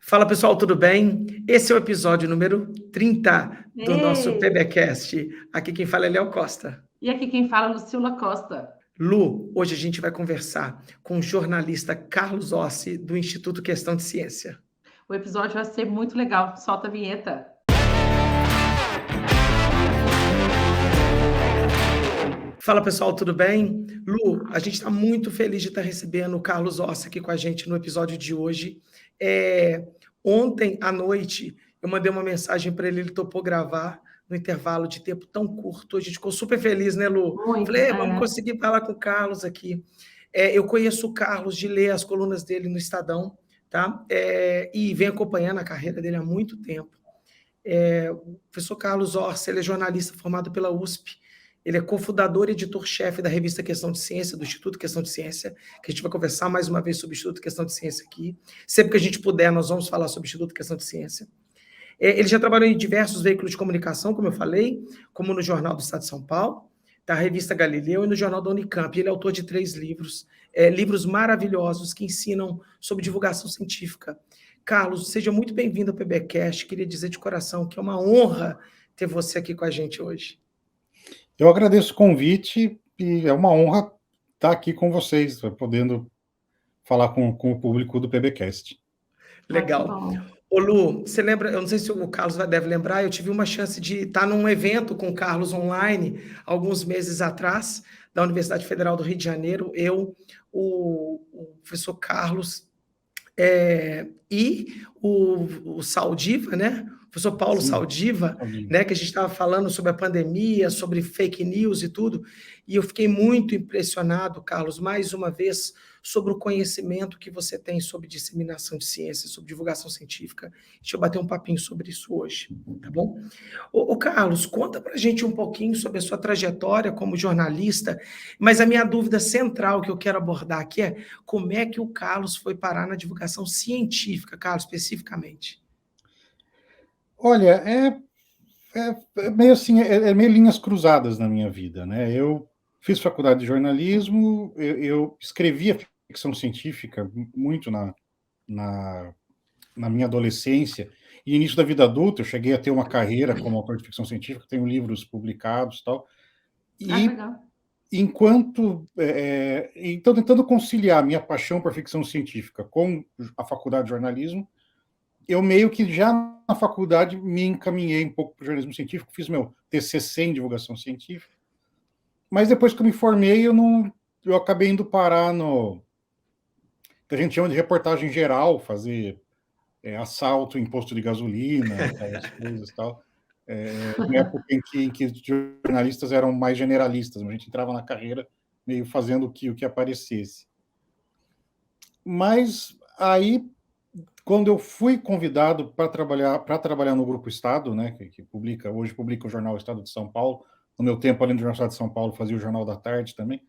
Fala pessoal, tudo bem? Esse é o episódio número 30 do nosso Ei! PBcast. Aqui quem fala é Léo Costa. E aqui quem fala é Lucila Costa. Lu, hoje a gente vai conversar com o jornalista Carlos Ossi, do Instituto Questão de Ciência. O episódio vai ser muito legal. Solta a vinheta. Fala pessoal, tudo bem? Lu, a gente está muito feliz de estar recebendo o Carlos Ossi aqui com a gente no episódio de hoje. Ontem à noite eu mandei uma mensagem para ele topou gravar no intervalo de tempo tão curto. A gente ficou super feliz, né, Lu? Muito, Falei, vamos conseguir falar com o Carlos aqui. Eu conheço o Carlos de ler as colunas dele no Estadão, tá? E venho acompanhando a carreira dele há muito tempo. O professor Carlos Ossi, ele é jornalista formado pela USP. Ele é cofundador e editor-chefe da revista Questão de Ciência, do Instituto Questão de Ciência, que a gente vai conversar mais uma vez sobre o Instituto Questão de Ciência aqui. Sempre que a gente puder, nós vamos falar sobre o Instituto Questão de Ciência. Ele já trabalhou em diversos veículos de comunicação, como eu falei, como no Jornal do Estado de São Paulo, da revista Galileu e no Jornal da Unicamp. Ele é autor de 3 livros, livros maravilhosos que ensinam sobre divulgação científica. Carlos, seja muito bem-vindo ao PBcast. Queria dizer de coração que é uma honra ter você aqui com a gente hoje. Eu agradeço o convite e é uma honra estar aqui com vocês, podendo falar com o público do PBcast. Legal. Ô Lu, você lembra, eu não sei se o Carlos deve lembrar, eu tive uma chance de estar num evento com o Carlos online, alguns meses atrás, da Universidade Federal do Rio de Janeiro, o professor Carlos e o Saldiva, né? O professor Paulo Sim. Saldiva, né? Que a gente estava falando sobre a pandemia, sobre fake news e tudo, e eu fiquei muito impressionado, Carlos, mais uma vez, sobre o conhecimento que você tem sobre disseminação de ciência, sobre divulgação científica. Deixa eu bater um papinho sobre isso hoje, tá bom? Ô Carlos, conta pra gente um pouquinho sobre a sua trajetória como jornalista, mas a minha dúvida central que eu quero abordar aqui é como é que o Carlos foi parar na divulgação científica, Carlos, especificamente? Olha, é meio assim, é meio linhas cruzadas na minha vida, né? Eu fiz faculdade de jornalismo, eu escrevia ficção científica muito na minha adolescência e início da vida adulta. Eu cheguei a ter uma carreira como autor de ficção científica, tenho livros publicados e tal. E legal. então, tentando conciliar minha paixão por ficção científica com a faculdade de jornalismo, eu meio que já na faculdade me encaminhei um pouco para o jornalismo científico, fiz meu TCC em divulgação científica, mas depois que eu me formei, eu acabei indo parar no que a gente chama de reportagem geral, fazer assalto em posto de gasolina, aquelas coisas e tal. Na época em que os jornalistas eram mais generalistas, a gente entrava na carreira meio fazendo o que aparecesse. Mas aí, quando eu fui convidado para trabalhar no Grupo Estado, né, que hoje publica o jornal Estado de São Paulo, no meu tempo, além do Jornal Estado de São Paulo, fazia o Jornal da Tarde também,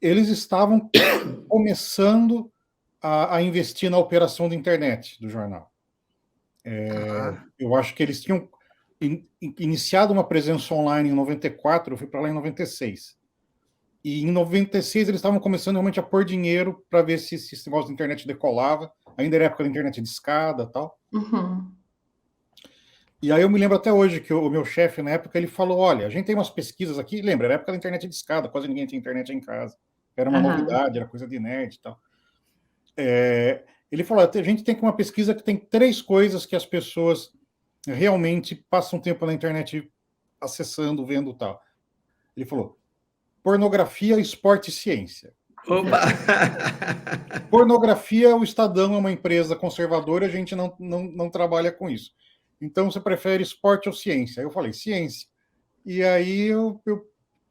eles estavam começando a investir na operação da internet do jornal. Eu acho que eles tinham iniciado uma presença online em 94, eu fui para lá em 96. E em 96 eles estavam começando realmente a pôr dinheiro para ver se esse negócio da internet decolava. Ainda era época da internet de escada e tal. Uhum. E aí eu me lembro até hoje que o meu chefe, na época, ele falou, olha, a gente tem umas pesquisas aqui, lembra, era época da internet de escada, quase ninguém tinha internet em casa. Era uma novidade, era coisa de nerd e tal. Ele falou, a gente tem uma pesquisa que tem 3 coisas que as pessoas realmente passam tempo na internet acessando, vendo e tal. Ele falou, pornografia, esporte e ciência. Opa! Pornografia, o Estadão é uma empresa conservadora, a gente não trabalha com isso. Então, você prefere esporte ou ciência? Eu falei, ciência. E aí eu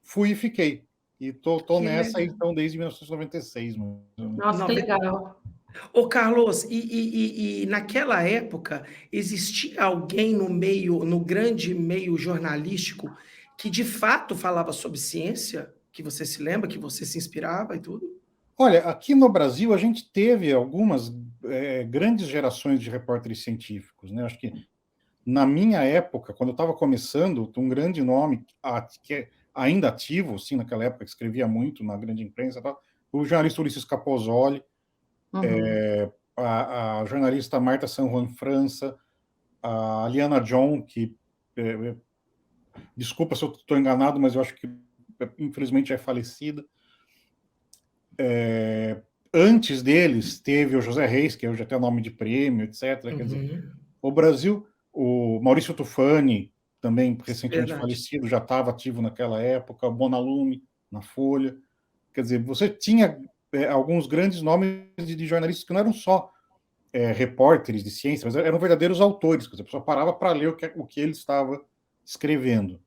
fui e fiquei. E tô nessa, então, desde 1996. Nossa, que legal. Ô, Carlos, e naquela época, existia alguém no meio, no grande meio jornalístico, que de fato falava sobre ciência? Que você se lembra, que você se inspirava e tudo? Olha, aqui no Brasil a gente teve algumas grandes gerações de repórteres científicos, né? Acho que na minha época, quando eu estava começando, um grande nome que é ainda ativo, sim, naquela época, que escrevia muito na grande imprensa, tal, o jornalista Ulisses Capozoli. a jornalista Marta San Juan França, a Liana John, que, desculpa se eu estou enganado, mas eu acho que, infelizmente, é falecida. Antes deles, teve o José Reis, que hoje até é nome de prêmio, etc. Quer dizer, o Brasil, o Maurício Tufani, também recentemente falecido, já estava ativo naquela época, o Bonalume, na Folha. Quer dizer, você tinha alguns grandes nomes de jornalistas que não eram só repórteres de ciência, mas eram verdadeiros autores, quer dizer, a pessoa parava para ler o que ele estava escrevendo.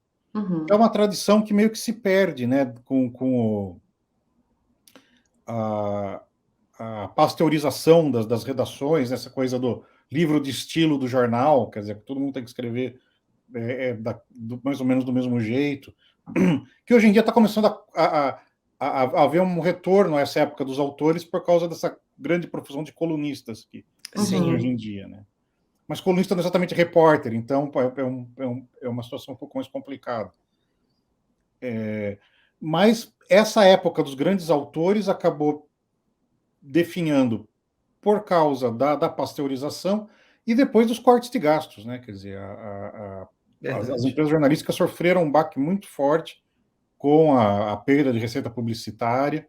É uma tradição que meio que se perde, né, com a pasteurização das redações, essa coisa do livro de estilo do jornal, quer dizer, todo mundo tem que escrever mais ou menos do mesmo jeito, que hoje em dia está começando a haver um retorno a essa época dos autores por causa dessa grande profusão de colunistas que tem hoje em dia, né? Mas colunista não é exatamente repórter, então é uma situação um pouco mais complicada. Mas essa época dos grandes autores acabou definhando por causa da pasteurização e depois dos cortes de gastos, né? Quer dizer, as empresas jornalísticas sofreram um baque muito forte com a perda de receita publicitária,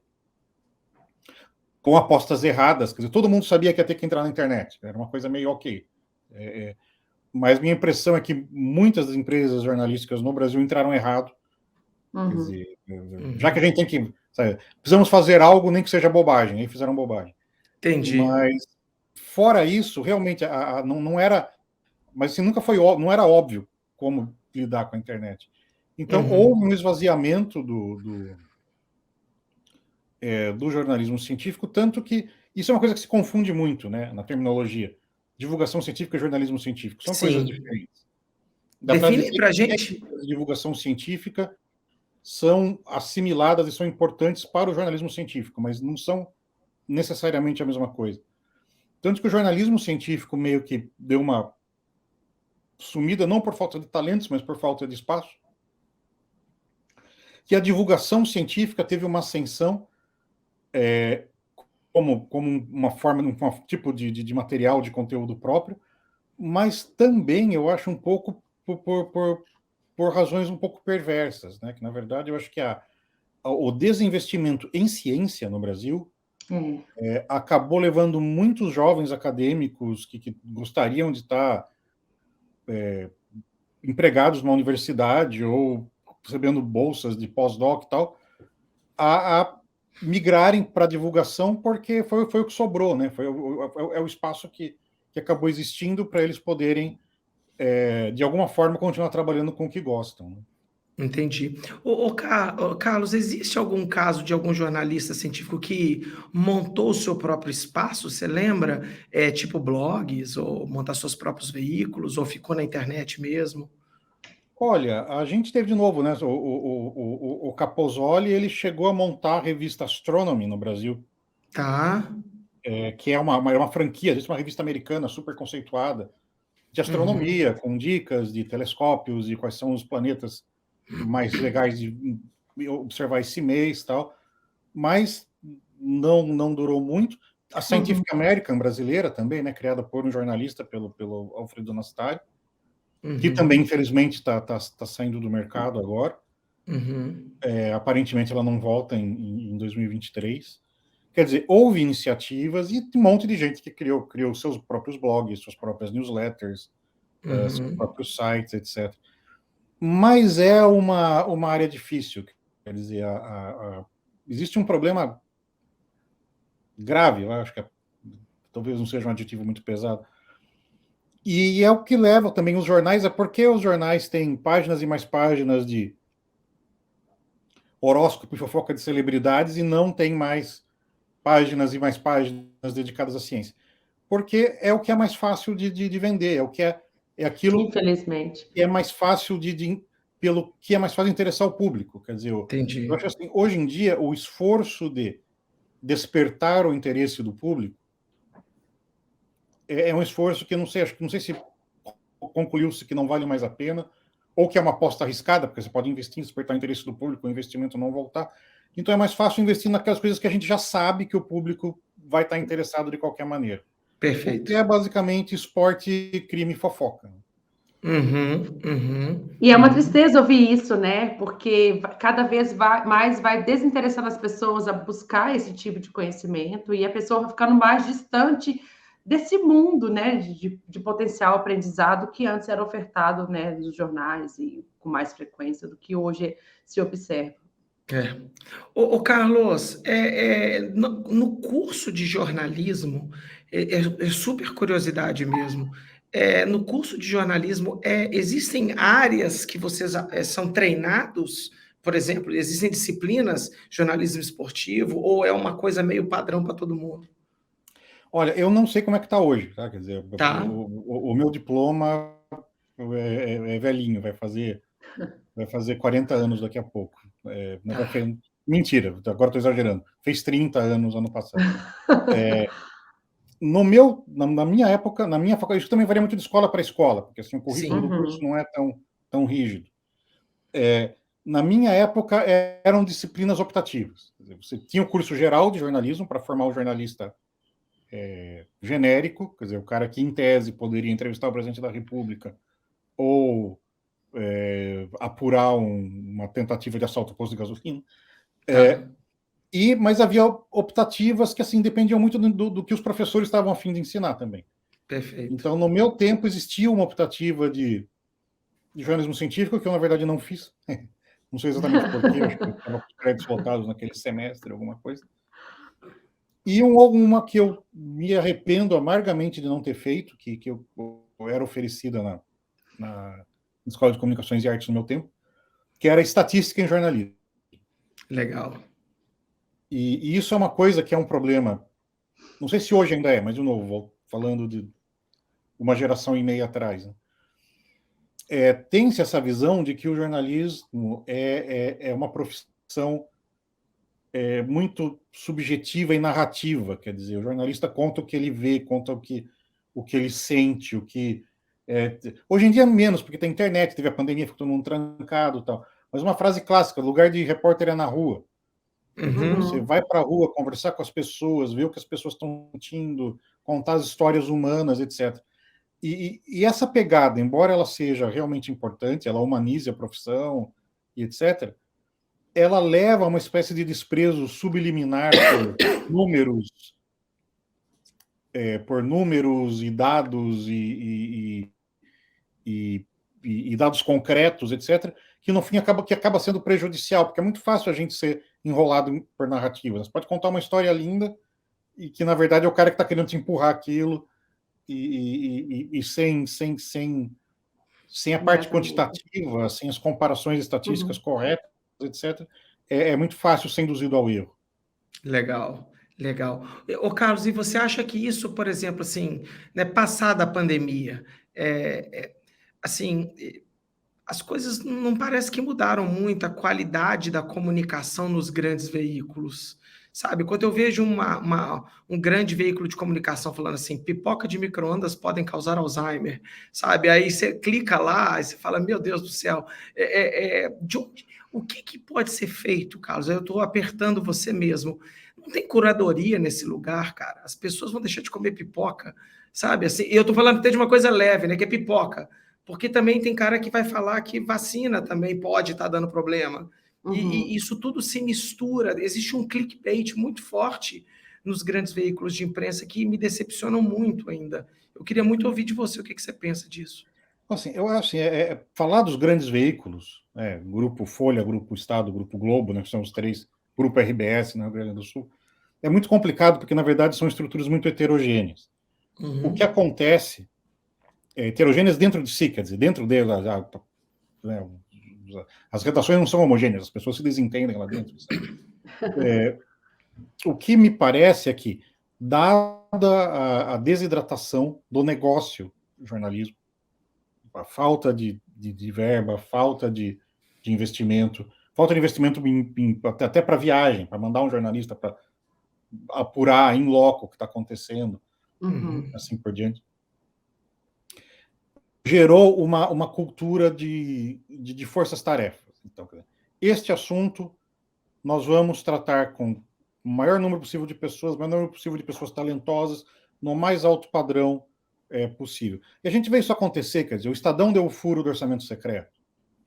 com apostas erradas. Quer dizer, todo mundo sabia que ia ter que entrar na internet. Era uma coisa meio ok. Mas minha impressão é que muitas das empresas jornalísticas no Brasil entraram errado. Quer dizer, já que a gente tem que... Sabe, precisamos fazer algo, nem que seja bobagem. Aí fizeram bobagem. Entendi. Mas, fora isso, realmente, não era... Mas assim, nunca foi... Não era óbvio como lidar com a internet. Então, houve um esvaziamento do jornalismo científico, tanto que isso é uma coisa que se confunde muito, né, na terminologia. Divulgação científica e jornalismo científico são coisas diferentes. Define para a gente. Divulgação científica são assimiladas e são importantes para o jornalismo científico, mas não são necessariamente a mesma coisa. Tanto que o jornalismo científico meio que deu uma sumida, não por falta de talentos, mas por falta de espaço. Que a divulgação científica teve uma ascensão como uma forma, um tipo de material, de conteúdo próprio, mas também, eu acho, um pouco por razões um pouco perversas, né? Que, na verdade, eu acho que o desinvestimento em ciência no Brasil acabou levando muitos jovens acadêmicos que gostariam de estar empregados numa universidade ou recebendo bolsas de pós-doc e tal, a migrarem para a divulgação, porque foi o que sobrou, né? É o espaço que acabou existindo para eles poderem, de alguma forma, continuar trabalhando com o que gostam. Né? Entendi. Carlos, existe algum caso de algum jornalista científico que montou o seu próprio espaço? Você lembra? Tipo blogs, ou montar seus próprios veículos, ou ficou na internet mesmo? Olha, a gente teve de novo, né? O Capozoli, ele chegou a montar a revista Astronomy no Brasil. Tá. Que é uma franquia, existe uma revista americana super conceituada de astronomia, com dicas de telescópios e quais são os planetas mais legais de observar esse mês e tal. Mas não durou muito. A Scientific American brasileira também, né? Criada por um jornalista, pelo Alfredo Nastari, que também, infelizmente, está saindo do mercado agora. Aparentemente, ela não volta em 2023. Quer dizer, houve iniciativas e um monte de gente que criou seus próprios blogs, suas próprias newsletters, seus próprios sites, etc. Mas é uma área difícil. Quer dizer, existe um problema grave, eu acho que talvez não seja um adjetivo muito pesado, e é o que leva também os jornais, porque os jornais têm páginas e mais páginas de horóscopo e fofoca de celebridades e não tem mais páginas e mais páginas dedicadas à ciência. Porque é o que é mais fácil de vender, é aquilo Infelizmente. que é mais fácil pelo que é mais fácil interessar o público. Quer dizer, Entendi. Eu acho assim, hoje em dia, o esforço de despertar o interesse do público é um esforço que eu não sei se concluiu-se que não vale mais a pena, ou que é uma aposta arriscada, porque você pode investir em despertar o interesse do público, o investimento não voltar. Então é mais fácil investir naquelas coisas que a gente já sabe que o público vai estar interessado de qualquer maneira. Perfeito. Que é basicamente esporte, crime e fofoca. E é uma tristeza ouvir isso, né? Porque cada vez mais vai desinteressando as pessoas a buscar esse tipo de conhecimento e a pessoa vai ficando mais distante desse mundo, né, de potencial aprendizado que antes era ofertado, né, nos jornais e com mais frequência do que hoje se observa. Ô, Carlos, no curso de jornalismo, é super curiosidade mesmo. No curso de jornalismo, existem áreas que vocês são treinados? Por exemplo, existem disciplinas, jornalismo esportivo, ou é uma coisa meio padrão para todo mundo? Olha, eu não sei como é que está hoje, tá? Quer dizer, Tá? o meu diploma é velhinho, vai fazer 40 anos daqui a pouco. Mentira, agora estou exagerando. Fez 30 anos ano passado. Na minha época, na minha faculdade, isso também varia muito de escola para escola, porque assim, o currículo Sim. do curso não é tão rígido. Na minha época, eram disciplinas optativas. Quer dizer, você tinha o curso geral de jornalismo para formar o jornalista genérico, quer dizer, o cara que, em tese, poderia entrevistar o presidente da República ou apurar uma tentativa de assalto ao posto de gasolina. Tá. Mas havia optativas que assim dependiam muito do que os professores estavam a fim de ensinar também. Perfeito. Então, no meu tempo, existia uma optativa de jornalismo científico, que eu, na verdade, não fiz. Não sei exatamente porquê, acho que eu estava com créditos lotados naquele semestre, alguma coisa. E uma que eu me arrependo amargamente de não ter feito, que eu era oferecida na Escola de Comunicações e Artes no meu tempo, que era estatística em jornalismo. Legal. E isso é uma coisa que é um problema. Não sei se hoje ainda é, mas, de novo, falando de uma geração e meia atrás. Né? Tem-se essa visão de que o jornalismo é uma profissão muito subjetiva e narrativa. Quer dizer, o jornalista conta o que ele vê, conta o que ele sente, hoje em dia menos, porque tem internet, teve a pandemia, ficou todo mundo trancado e tal. Mas uma frase clássica, o lugar de repórter é na rua. Você vai para a rua conversar com as pessoas, ver o que as pessoas estão sentindo, contar as histórias humanas, etc. E essa pegada, embora ela seja realmente importante, ela humanize a profissão e etc., ela leva a uma espécie de desprezo subliminar por números e dados e dados concretos, etc., que no fim acaba sendo prejudicial, porque é muito fácil a gente ser enrolado por narrativas. Você pode contar uma história linda e que, na verdade, é o cara que está querendo te empurrar aquilo e sem a parte quantitativa, sem as comparações estatísticas corretas, etc., é muito fácil ser induzido ao erro. Legal, legal. Ô, Carlos, e você acha que isso, por exemplo, assim, né, passada a pandemia, assim, as coisas não parece que mudaram muito a qualidade da comunicação nos grandes veículos, sabe? Quando eu vejo um grande veículo de comunicação falando assim, pipoca de micro-ondas podem causar Alzheimer, sabe? Aí você clica lá e você fala, meu Deus do céu, o que pode ser feito, Carlos? Eu estou apertando você mesmo. Não tem curadoria nesse lugar, cara. As pessoas vão deixar de comer pipoca, sabe? Assim, e eu estou falando até de uma coisa leve, né? Que é pipoca. Porque também tem cara que vai falar que vacina também pode estar dando problema. E isso tudo se mistura. Existe um clickbait muito forte nos grandes veículos de imprensa que me decepcionam muito ainda. Eu queria muito ouvir de você o que você pensa disso. Assim, eu acho assim, falar dos grandes veículos, Grupo Folha, Grupo Estado, Grupo Globo, né, que são os três, Grupo RBS no Rio Grande do Sul, é muito complicado porque, na verdade, são estruturas muito heterogêneas. O que acontece heterogêneas dentro de si, quer dizer, dentro delas, né, as redações não são homogêneas, as pessoas se desentendem lá dentro. O que me parece é que, dada a desidratação do negócio do jornalismo, a falta de verba, a falta de investimento, falta de investimento até para viagem, para mandar um jornalista para apurar em loco o que está acontecendo, assim por diante, gerou uma cultura de forças-tarefas. Então, este assunto nós vamos tratar com o maior número possível de pessoas, o maior número possível de pessoas talentosas, no mais alto padrão possível. E a gente vê isso acontecer, quer dizer, o Estadão deu o furo do orçamento secreto.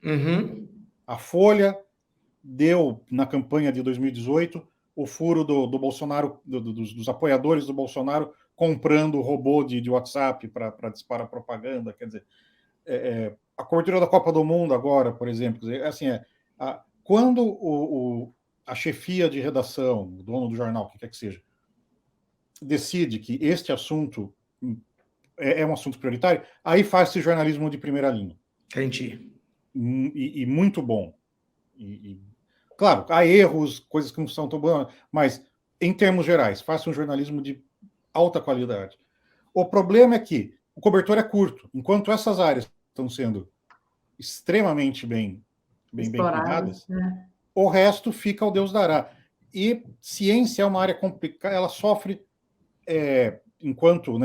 Uhum. A Folha deu, na campanha de 2018, o furo do Bolsonaro, dos apoiadores do Bolsonaro comprando robô de WhatsApp para disparar propaganda. Quer dizer, a cobertura da Copa do Mundo agora, por exemplo, assim, quando a chefia de redação, o dono do jornal, o que quer que seja, decide que este assunto é um assunto prioritário, aí faz-se jornalismo de primeira linha. Entendi. E muito bom. Claro, há erros, coisas que não são tão boas, mas, em termos gerais, faça um jornalismo de alta qualidade. O problema é que o cobertor é curto. Enquanto essas áreas estão sendo extremamente bem cuidadas, né? O resto fica ao Deus dará. E ciência é uma área complicada, ela sofre, enquanto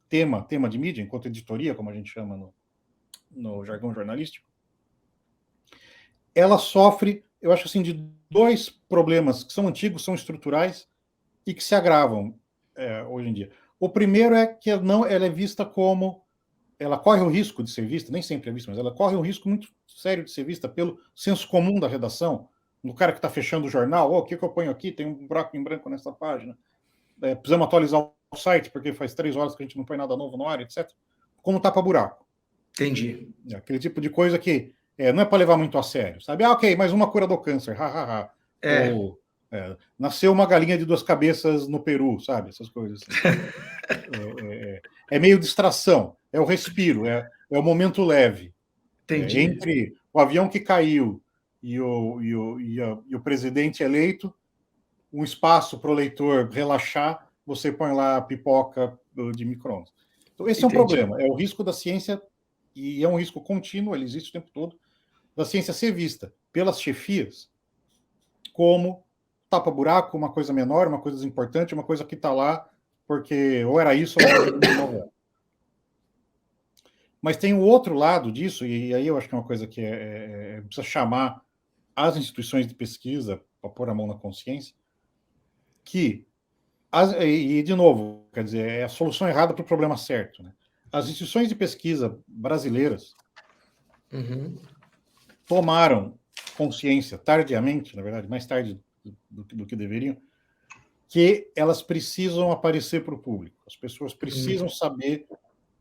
tema de mídia, enquanto editoria, como a gente chama no jargão jornalístico, ela sofre, eu acho assim, de dois problemas que são antigos, são estruturais e que se agravam hoje em dia. O primeiro é que ela é vista como... Ela corre o risco de ser vista, nem sempre é vista, mas ela corre um risco muito sério de ser vista pelo senso comum da redação, do cara que está fechando o jornal. O que eu ponho aqui? Tem um buraco em branco nessa página. Precisamos atualizar o site, porque faz 3 horas que a gente não põe nada novo no ar, etc. Como tapa-buraco. Entendi. Aquele tipo de coisa que não é para levar muito a sério, sabe? Ok, mais uma cura do câncer, hahaha. Ou nasceu uma galinha de 2 cabeças no Peru, sabe? Essas coisas assim. É meio distração, é o respiro, é o momento leve. Entre o avião que caiu e o presidente eleito, um espaço para o leitor relaxar, você põe lá a pipoca de micro-ondas. Então, esse é um problema, é o risco da ciência, e é um risco contínuo, ele existe o tempo todo, da ciência ser vista pelas chefias como tapa-buraco, uma coisa menor, uma coisa desimportante, uma coisa que está lá porque ou era isso ou era novela. Mas tem o outro lado disso, e aí eu acho que é uma coisa que precisa chamar as instituições de pesquisa para pôr a mão na consciência, que, e de novo, quer dizer, é a solução errada para o problema certo. Né? As instituições de pesquisa brasileiras tomaram consciência, tardiamente, na verdade, mais tarde do que deveriam, que elas precisam aparecer para o público. As pessoas precisam saber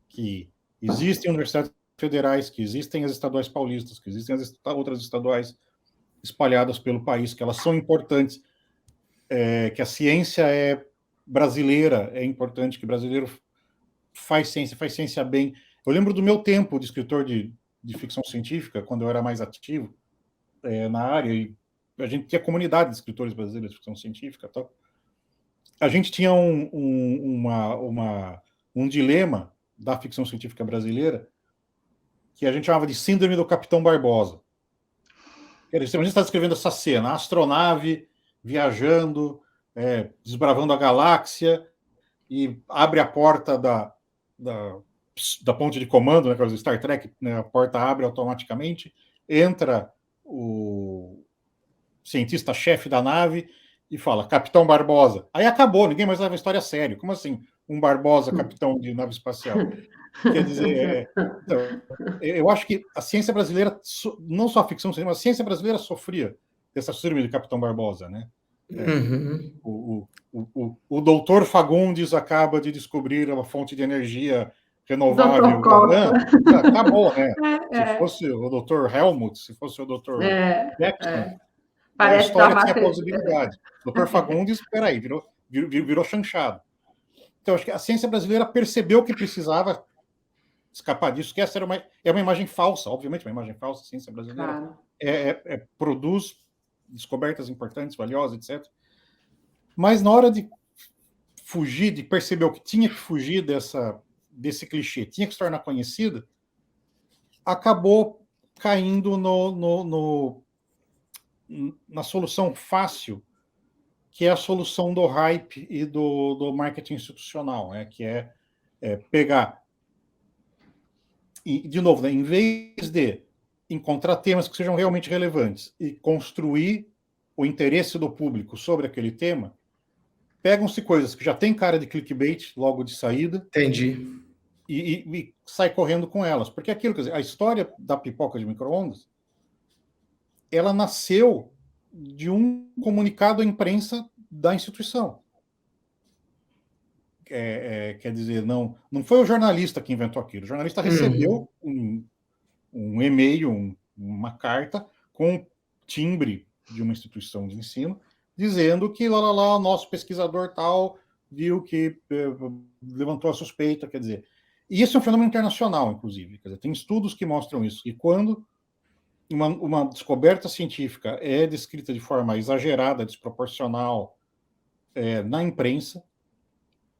que existem universidades federais, que existem as estaduais paulistas, que existem as outras estaduais espalhadas pelo país, que elas são importantes, que a ciência é brasileira, é importante, que brasileiro faz ciência bem. Eu lembro do meu tempo de escritor de ficção científica, quando eu era mais ativo na área, e a gente tinha comunidade de escritores brasileiros de ficção científica e tal. A gente tinha um dilema da ficção científica brasileira que a gente chamava de Síndrome do Capitão Barbosa. A gente está descrevendo essa cena, a astronave viajando, desbravando a galáxia, e abre a porta da ponte de comando, né, que é o Star Trek, né, a porta abre automaticamente, entra o cientista-chefe da nave e fala, Capitão Barbosa. Aí acabou, ninguém mais leva a história a sério. Como assim, um Barbosa, capitão de nave espacial? Quer dizer, eu acho que a ciência brasileira, não só a ficção, mas a ciência brasileira sofria dessa síndrome de Capitão Barbosa, né? O doutor Fagundes acaba de descobrir uma fonte de energia renovável. Acabou, né? Se fosse o doutor Helmut, se fosse o doutor Jackson, a história tinha plausibilidade. O doutor Fagundes, peraí, virou chanchado. Então, acho que a ciência brasileira percebeu que precisava escapar disso, que essa é uma imagem falsa, obviamente, uma imagem falsa. A ciência brasileira produz descobertas importantes, valiosas, etc. Mas na hora de fugir, de perceber o que tinha que fugir desse clichê, tinha que se tornar conhecida, acabou caindo na solução fácil, que é a solução do hype e do marketing institucional, né? Que é pegar... E, de novo, né, em vez de encontrar temas que sejam realmente relevantes e construir o interesse do público sobre aquele tema, pegam-se coisas que já tem cara de clickbait logo de saída Entendi. e sai correndo com elas. Porque aquilo, quer dizer, a história da pipoca de micro-ondas, ela nasceu de um comunicado à imprensa da instituição. Quer dizer, não foi o jornalista que inventou aquilo. O jornalista recebeu um e-mail, uma carta com timbre de uma instituição de ensino, dizendo que lá, nosso pesquisador tal viu que levantou a suspeita, quer dizer. E isso é um fenômeno internacional, inclusive. Quer dizer, tem estudos que mostram isso. E quando uma descoberta científica é descrita de forma exagerada, desproporcional na imprensa,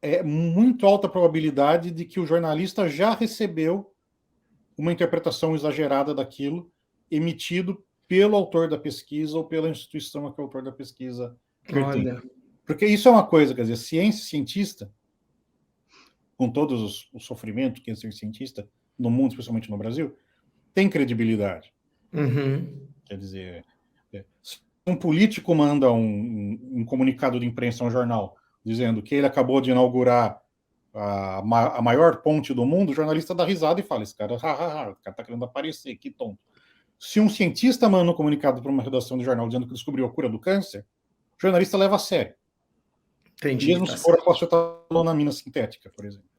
é muito alta a probabilidade de que o jornalista já recebeu uma interpretação exagerada daquilo emitido pelo autor da pesquisa ou pela instituição a que o autor da pesquisa pertence. Porque isso é uma coisa, quer dizer, cientista, com todos os sofrimentos que é ser cientista no mundo, especialmente no Brasil, tem credibilidade. Quer dizer, se um político manda um comunicado de imprensa a um jornal dizendo que ele acabou de inaugurar a maior ponte do mundo, o jornalista dá risada e fala, esse cara, o cara tá querendo aparecer, que tonto. Se um cientista manda um comunicado para uma redação de jornal dizendo que descobriu a cura do câncer, o jornalista leva a sério. Entendi. Mesmo se for a fosfetanolamina sintética, por exemplo.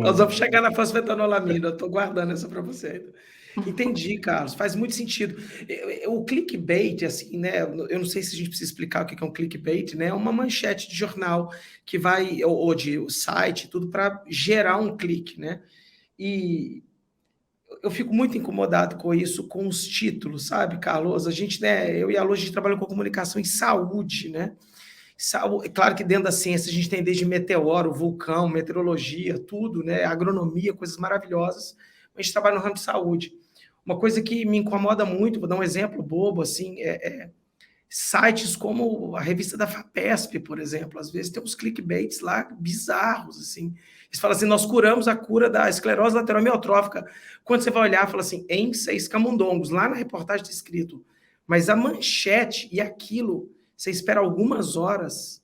Nós vamos chegar na fosfetanolamina, eu estou guardando essa para você ainda. Entendi, Carlos, faz muito sentido. O clickbait, assim, né? Eu não sei se a gente precisa explicar o que é um clickbait, né? É uma manchete de jornal que vai, ou de site, tudo para gerar um clique, né? E eu fico muito incomodado com isso, com os títulos, sabe, Carlos? A gente, né? Eu e a Lu, a gente trabalha com comunicação em saúde, né? Claro que dentro da ciência a gente tem desde meteoro, vulcão, meteorologia, tudo, né? Agronomia, coisas maravilhosas. A gente trabalha no ramo de saúde. Uma coisa que me incomoda muito, vou dar um exemplo bobo, assim, sites como a revista da FAPESP, por exemplo. Às vezes tem uns clickbaits lá bizarros, assim. Eles falam assim, nós curamos a cura da esclerose lateral amiotrófica. Quando você vai olhar, fala assim, em 6 camundongos. Lá na reportagem está escrito. Mas a manchete e aquilo, você espera algumas horas,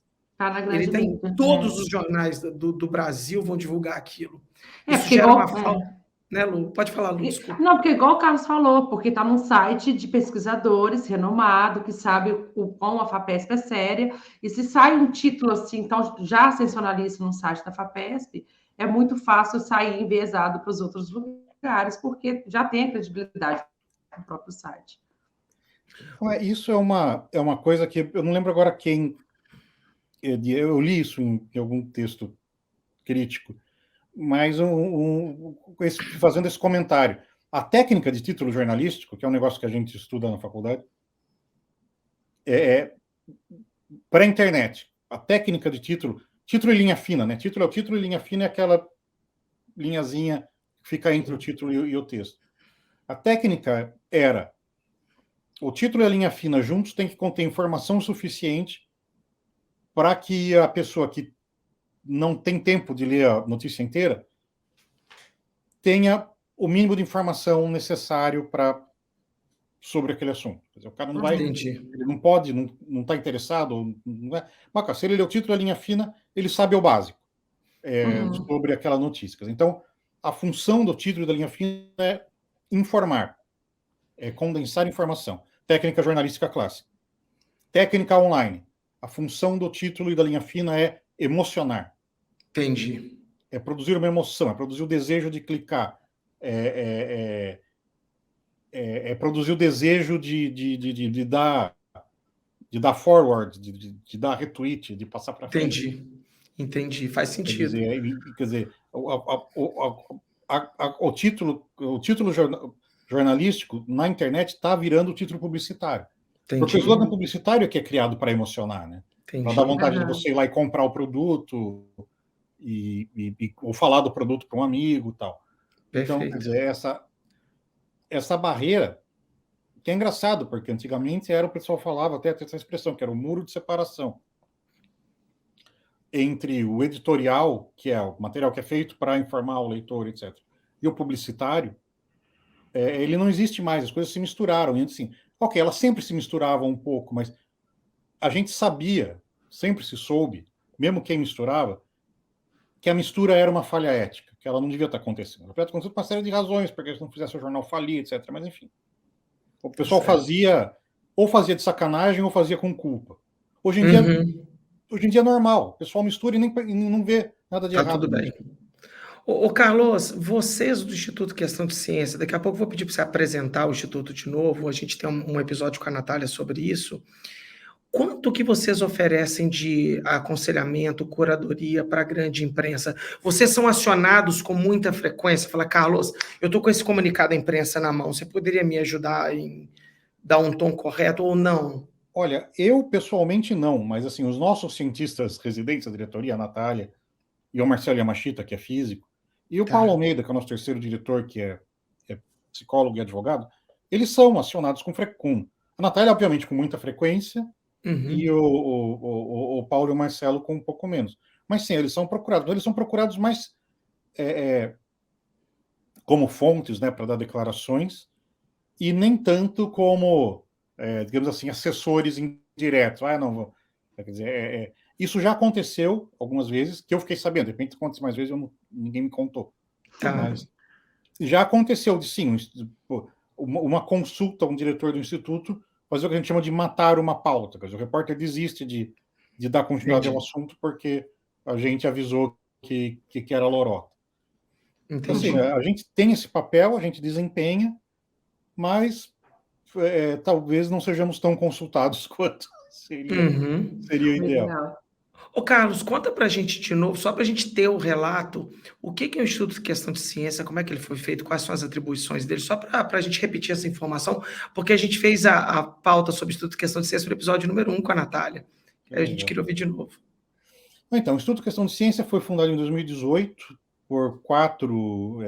ele está em todos os jornais do Brasil, vão divulgar aquilo. Isso gera uma falta... Né, Lu? Pode falar, Lu, desculpa. Não, porque igual o Carlos falou, porque está num site de pesquisadores renomado, que sabe o quão a FAPESP é séria, e se sai um título assim, então já sensacionalista no site da FAPESP, é muito fácil sair enviesado para os outros lugares, porque já tem a credibilidade do próprio site. Isso é uma coisa que eu não lembro agora quem... Eu li isso em algum texto crítico, mas fazendo esse comentário. A técnica de título jornalístico, que é um negócio que a gente estuda na faculdade, para a internet, a técnica de título e linha fina, né? Título é o título e linha fina é aquela linhazinha que fica entre o título e o texto. A técnica era o título e a linha fina juntos tem que conter informação suficiente para que a pessoa que não tem tempo de ler a notícia inteira tenha o mínimo de informação necessário sobre aquele assunto. Quer dizer, o cara não vai, ele não pode, não está interessado, não é. Mas, se ele lê o título e a linha fina, ele sabe o básico sobre aquela notícia. Então, a função do título e da linha fina é informar, é condensar informação. Técnica jornalística clássica. Técnica online. A função do título e da linha fina é emocionar. Entendi. É produzir uma emoção, é produzir o desejo de clicar, é produzir o desejo de dar forward, de dar retweet, de passar para frente. Entendi, faz sentido. Quer dizer, o título jornalístico na internet está virando o título publicitário. Entendi. Porque o slogan publicitário é que é criado para emocionar, né? Para dar vontade de você ir lá e comprar o produto ou falar do produto para um amigo e tal. Perfeito. Então, quer dizer, essa barreira, que é engraçado, porque antigamente o pessoal falava até essa expressão, que era o muro de separação entre o editorial, que é o material que é feito para informar o leitor, etc., e o publicitário. Ele não existe mais, as coisas se misturaram. E assim, ok, elas sempre se misturavam um pouco, mas a gente sabia sempre se soube, mesmo quem misturava, que a mistura era uma falha ética, que ela não devia estar acontecendo. Ela devia estar acontecendo por uma série de razões, porque se não fizesse o jornal falir, etc. Mas, enfim, o pessoal fazia de sacanagem ou fazia com culpa. Hoje em dia é normal. O pessoal mistura e não vê nada de errado. Tá tudo bem. Ô, Carlos, vocês do Instituto Questão de Ciência, daqui a pouco eu vou pedir para você apresentar o Instituto de novo, a gente tem um episódio com a Natália sobre isso. Quanto que vocês oferecem de aconselhamento, curadoria para a grande imprensa? Vocês são acionados com muita frequência? Fala, Carlos, eu estou com esse comunicado da imprensa na mão, você poderia me ajudar em dar um tom correto ou não? Olha, eu pessoalmente não, mas assim, os nossos cientistas residentes da diretoria, a Natália e o Marcelo Yamashita, que é físico, e o Paulo Almeida, que é o nosso terceiro diretor, que é psicólogo e advogado, eles são acionados com a Natália, obviamente, com muita frequência, e o Paulo e o Marcelo com um pouco menos. Mas sim, eles são procurados mais como fontes, né, para dar declarações, e nem tanto como, digamos assim, assessores indiretos. Não, quer dizer, isso já aconteceu algumas vezes, que eu fiquei sabendo, de repente acontece mais vezes, ninguém me contou. Mas já aconteceu sim, uma consulta a um diretor do instituto fazer o que a gente chama de matar uma pauta. Quer dizer, o repórter desiste de dar continuidade ao assunto porque a gente avisou que era lorota. Então, assim, a gente tem esse papel, a gente desempenha, mas talvez não sejamos tão consultados quanto seria o ideal. Ô, Carlos, conta para a gente de novo, só para a gente ter o relato, o que é o Instituto de Questão de Ciência, como é que ele foi feito, quais são as atribuições dele, só para a gente repetir essa informação, porque a gente fez a pauta sobre o Instituto de Questão de Ciência no episódio número 1 com a Natália. A gente queria ouvir de novo. Então, o Instituto de Questão de Ciência foi fundado em 2018 por 4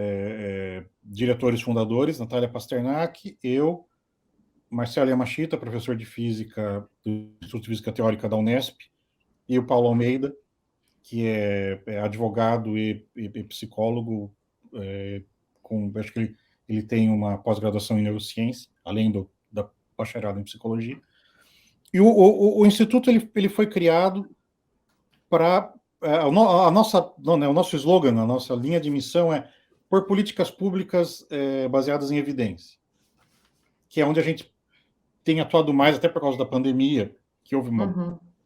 diretores fundadores, Natália Pasternak, eu, Marcelo Yamashita, professor de Física do Instituto de Física Teórica da Unesp, e o Paulo Almeida, que é advogado e psicólogo, acho que ele tem uma pós-graduação em neurociência, além da bacharelado em psicologia. E o Instituto ele foi criado para... o nosso slogan, a nossa linha de missão é por políticas públicas baseadas em evidência, que é onde a gente tem atuado mais, até por causa da pandemia, que houve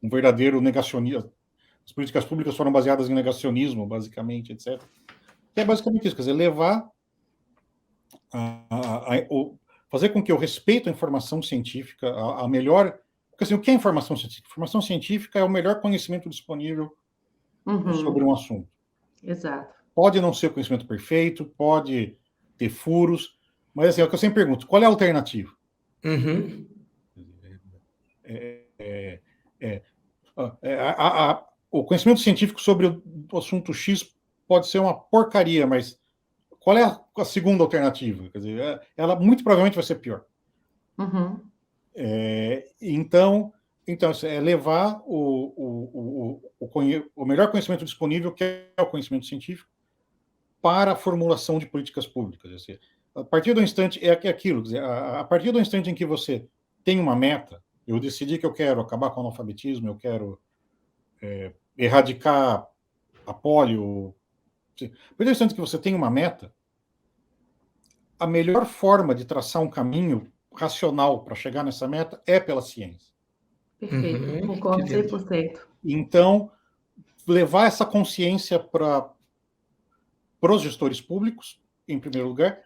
um verdadeiro negacionismo. As políticas públicas foram baseadas em negacionismo, basicamente, etc. Que é basicamente isso, quer dizer, levar fazer com que o respeito à informação científica, a melhor... Porque, assim, o que é informação científica? Informação científica é o melhor conhecimento disponível sobre um assunto. Exato. Pode não ser o conhecimento perfeito, pode ter furos, mas, assim, é o que eu sempre pergunto, qual é a alternativa? O conhecimento científico sobre o assunto X pode ser uma porcaria, mas qual é a segunda alternativa? Quer dizer, ela muito provavelmente vai ser pior. Então, é levar o melhor conhecimento disponível, que é o conhecimento científico, para a formulação de políticas públicas. Assim, a partir do instante, é aquilo, quer dizer, a partir do instante em que você tem uma meta, eu decidi que eu quero acabar com o analfabetismo, eu quero erradicar a polio. A partir do instante que você tem uma meta, a melhor forma de traçar um caminho racional para chegar nessa meta é pela ciência. Perfeito, concordo 100%. Então, levar essa consciência para os gestores públicos, em primeiro lugar,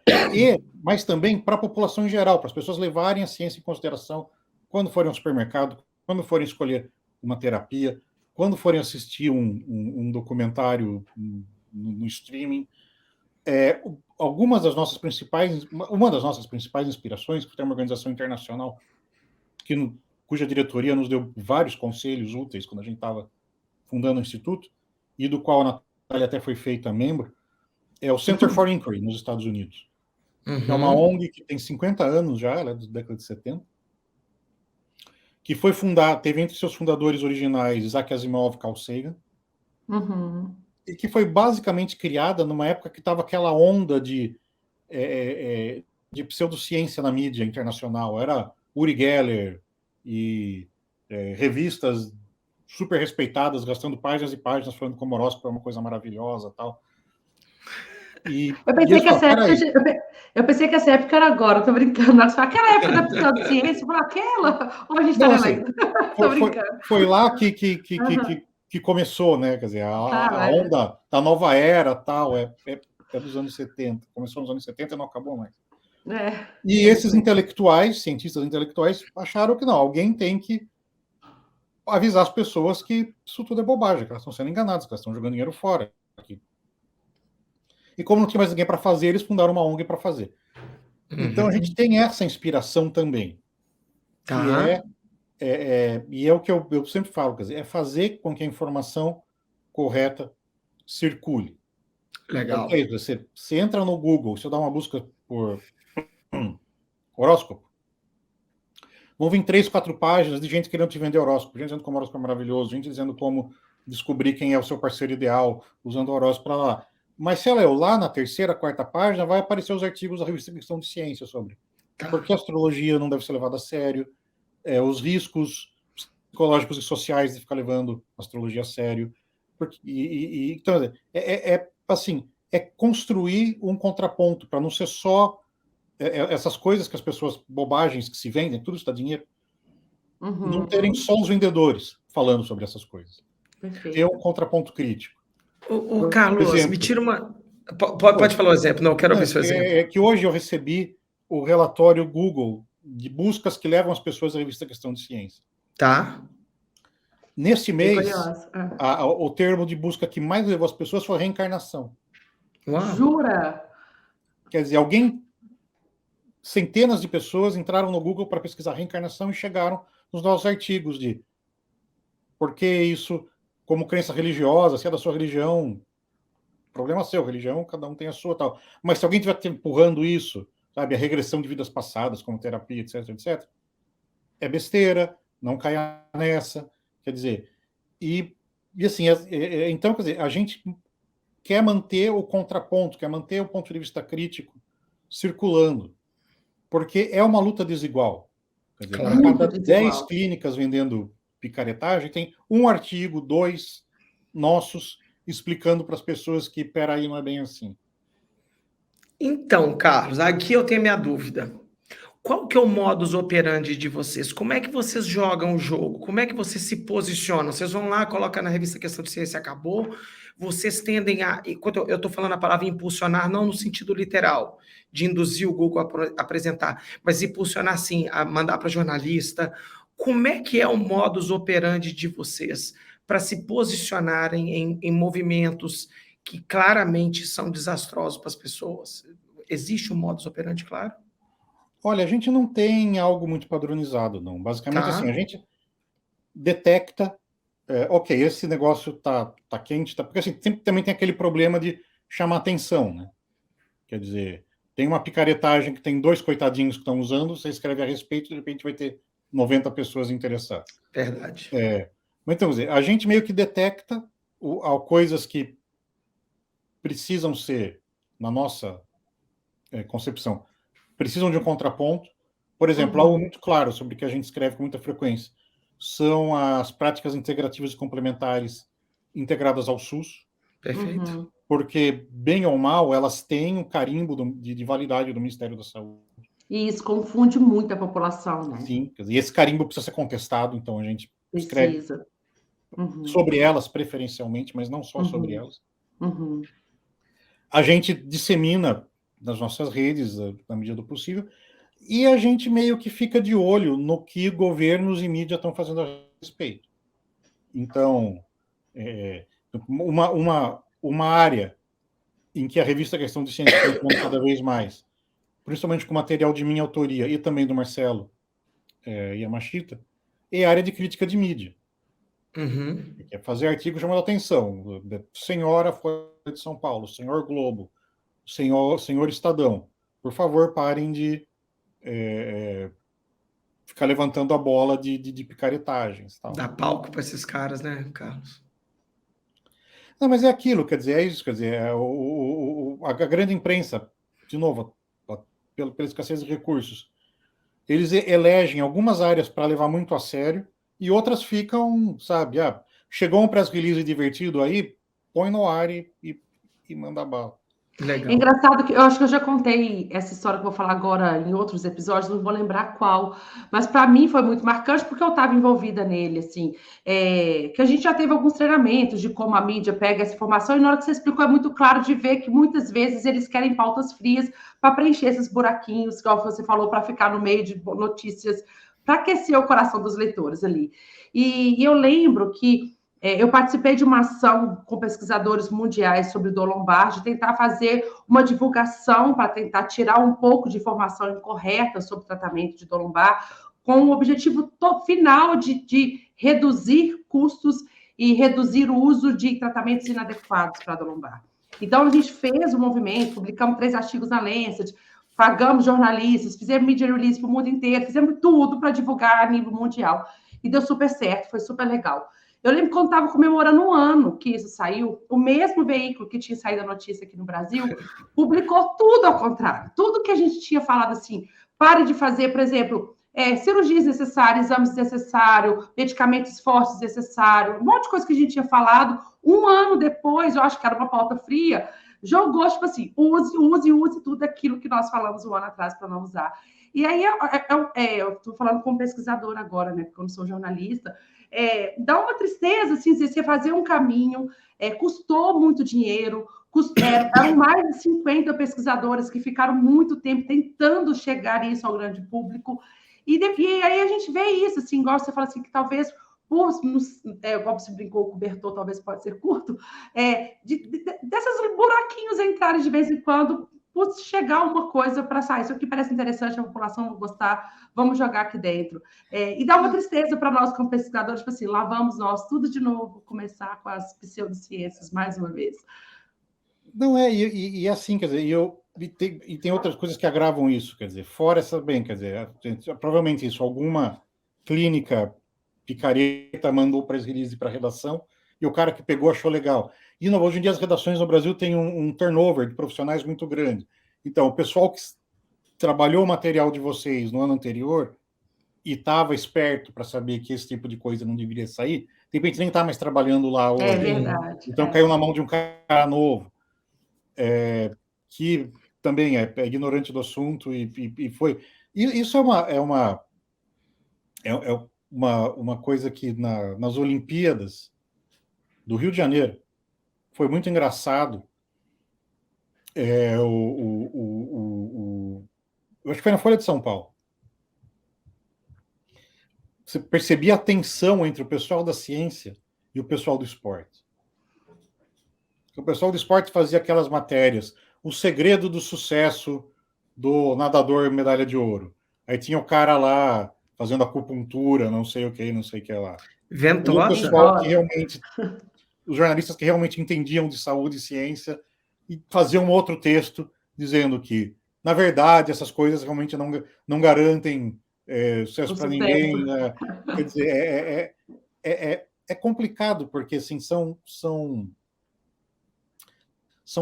mas também para a população em geral, para as pessoas levarem a ciência em consideração quando forem ao supermercado, quando forem escolher uma terapia, quando forem assistir um documentário no streaming. Uma das nossas principais inspirações, que tem uma organização internacional cuja diretoria nos deu vários conselhos úteis quando a gente estava fundando o Instituto, e do qual a Natália até foi feita membro, é o Center for Inquiry, nos Estados Unidos. É uma ONG que tem 50 anos já, ela é da década de 70, que foi fundada, teve entre seus fundadores originais Isaac Asimov e Carl Sagan, e que foi basicamente criada numa época que estava aquela onda de pseudociência na mídia internacional. Era Uri Geller e revistas super respeitadas, gastando páginas e páginas falando como o horóscopo é uma coisa maravilhosa, tal. Eu pensei que essa época, eu pensei que essa época era agora, tô brincando. Nós falamos, aquela época da pseudociência, eu falei, aquela? Ou a gente tá lendo? Tô brincando. Foi lá que começou, né? Quer dizer, a onda da nova era, tal, é dos anos 70. Começou nos anos 70 e não acabou mais. E esses intelectuais, cientistas intelectuais, acharam que não, alguém tem que avisar as pessoas que isso tudo é bobagem, que elas estão sendo enganadas, que elas estão jogando dinheiro fora. E como não tinha mais ninguém para fazer, eles fundaram uma ONG para fazer. Então a gente tem essa inspiração também, que e é o que eu sempre falo, quer dizer, é fazer com que a informação correta circule. Legal. Então, você entra no Google, você dá uma busca por horóscopo, vão vir 3, 4 páginas de gente querendo te vender horóscopo, gente dizendo como o horóscopo é maravilhoso, gente dizendo como descobrir quem é o seu parceiro ideal, usando o horóscopo para lá. Mas se ela leu lá na 3ª, 4ª página, vai aparecer os artigos da revista Questão de Ciência sobre porque a astrologia não deve ser levada a sério, os riscos psicológicos e sociais de ficar levando a astrologia a sério. Então, assim, é construir um contraponto para não ser só essas coisas que as pessoas, bobagens que se vendem, tudo isso dá dinheiro, não terem só os vendedores falando sobre essas coisas. Ter um contraponto crítico. O Carlos, exemplo, me tira uma... Pode falar o exemplo, não, eu quero ouvir seu exemplo. É que hoje eu recebi o relatório Google de buscas que levam as pessoas à revista Questão de Ciência. Tá. Nesse mês, o termo de busca que mais levou as pessoas foi reencarnação. Uau. Jura? Quer dizer, centenas de pessoas entraram no Google para pesquisar reencarnação e chegaram nos nossos artigos de por que isso, como crença religiosa, se é da sua religião, problema seu, religião, cada um tem a sua, tal. Mas se alguém estiver empurrando isso, sabe, a regressão de vidas passadas, como terapia, etc, etc, é besteira, não caia nessa, quer dizer, e assim, então, quer dizer, a gente quer manter o contraponto, quer manter o ponto de vista crítico circulando, porque é uma luta desigual. Quer dizer, a cada 10 clínicas vendendo picaretagem, tem um artigo, 2 nossos explicando para as pessoas que, peraí, não é bem assim. Então, Carlos, aqui eu tenho minha dúvida. Qual que é o modus operandi de vocês? Como é que vocês jogam o jogo? Como é que vocês se posicionam? Vocês vão lá, colocam na revista Questão de Ciência, acabou? Vocês tendem a... Quando eu estou falando a palavra impulsionar, não no sentido literal, de induzir o Google a apresentar, mas impulsionar, sim, a mandar para jornalista. Como é que é o modus operandi de vocês para se posicionarem em movimentos que claramente são desastrosos para as pessoas? Existe um modus operandi, claro? Olha, a gente não tem algo muito padronizado, não. Basicamente, assim, a gente detecta, ok, esse negócio tá quente, porque assim, sempre também tem aquele problema de chamar atenção, né? Quer dizer, tem uma picaretagem que tem 2 coitadinhos que estão usando, você escreve a respeito, de repente vai ter 90 pessoas interessadas. Verdade. Mas então, quer dizer, a gente meio que detecta coisas que precisam ser, na nossa concepção, precisam de um contraponto. Por exemplo, algo muito claro sobre o que a gente escreve com muita frequência são as práticas integrativas e complementares integradas ao SUS. Perfeito. Porque, bem ou mal, elas têm um carimbo de validade do Ministério da Saúde. E isso confunde muito a população, né? Sim, e esse carimbo precisa ser contestado, então a gente escreve sobre elas, preferencialmente, mas não só sobre elas. A gente dissemina nas nossas redes, na medida do possível, e a gente meio que fica de olho no que governos e mídia estão fazendo a respeito. Então, uma área em que a revista Questão de Ciência está entrando cada vez mais, principalmente com material de minha autoria e também do Marcelo Yamashita, é a área de crítica de mídia. É fazer artigos chamando a atenção. Senhora Folha de São Paulo, senhor Globo, senhor Estadão, por favor, parem de ficar levantando a bola de picaretagens. Tal. Dá palco para esses caras, né, Carlos? Não, mas é aquilo, quer dizer, é isso, quer dizer, a grande imprensa, de novo, pela escassez de recursos, eles elegem algumas áreas para levar muito a sério e outras ficam, sabe, chegou um press release divertido aí, põe no ar e manda bala. Legal. É engraçado que eu acho que eu já contei essa história que eu vou falar agora em outros episódios, não vou lembrar qual, mas para mim foi muito marcante porque eu estava envolvida nele, assim, que a gente já teve alguns treinamentos de como a mídia pega essa informação e na hora que você explicou é muito claro de ver que muitas vezes eles querem pautas frias para preencher esses buraquinhos, que você falou, para ficar no meio de notícias, para aquecer o coração dos leitores ali. E eu lembro que eu participei de uma ação com pesquisadores mundiais sobre o dor lombar, de tentar fazer uma divulgação para tentar tirar um pouco de informação incorreta sobre o tratamento de dor lombar, com o objetivo final de reduzir custos e reduzir o uso de tratamentos inadequados para a dor lombar. Então, a gente fez o movimento, publicamos 3 artigos na Lancet, pagamos jornalistas, fizemos media release para o mundo inteiro, fizemos tudo para divulgar a nível mundial. E deu super certo, foi super legal. Eu lembro que quando estava comemorando 1 ano que isso saiu, o mesmo veículo que tinha saído a notícia aqui no Brasil publicou tudo ao contrário. Tudo que a gente tinha falado assim, pare de fazer, por exemplo, cirurgias necessárias, exames necessários, medicamentos fortes necessários, um monte de coisa que a gente tinha falado. 1 ano depois, eu acho que era uma pauta fria, jogou, tipo assim, use tudo aquilo que nós falamos 1 ano atrás para não usar. E aí, eu estou falando como pesquisadora agora, né, porque eu não sou jornalista, dá uma tristeza, assim, você fazer um caminho, custou muito dinheiro, eram mais de 50 pesquisadores que ficaram muito tempo tentando chegar isso ao grande público, e aí a gente vê isso, assim, igual você fala assim, que talvez, igual você brincou, o cobertor talvez pode ser curto, desses buraquinhos entrarem de vez em quando, por chegar uma coisa para sair, isso aqui parece interessante, a população vai gostar, vamos jogar aqui dentro. E dá uma tristeza para nós como pesquisadores, tipo assim, lá vamos nós, tudo de novo, começar com as pseudociências mais uma vez. Não e assim, quer dizer, e tem outras coisas que agravam isso, quer dizer, fora essa, bem, quer dizer, provavelmente isso, alguma clínica picareta mandou press release para a redação e o cara que pegou achou legal. E hoje em dia as redações no Brasil têm um turnover de profissionais muito grande. Então, o pessoal que trabalhou o material de vocês no ano anterior e estava esperto para saber que esse tipo de coisa não deveria sair, de repente nem está mais trabalhando lá hoje. É verdade. Então caiu na mão de um cara novo, que também é ignorante do assunto e foi. E isso é uma coisa que nas Olimpíadas do Rio de Janeiro foi muito engraçado. Eu acho que foi na Folha de São Paulo. Você percebia a tensão entre o pessoal da ciência e o pessoal do esporte. O pessoal do esporte fazia aquelas matérias, o segredo do sucesso do nadador medalha de ouro. Aí tinha o cara lá fazendo acupuntura, não sei o que lá. Ventosa. E o pessoal que realmente, os jornalistas que realmente entendiam de saúde e ciência, e faziam um outro texto dizendo que, na verdade, essas coisas realmente não garantem sucesso para ninguém. Né? Quer dizer, é complicado, porque assim, são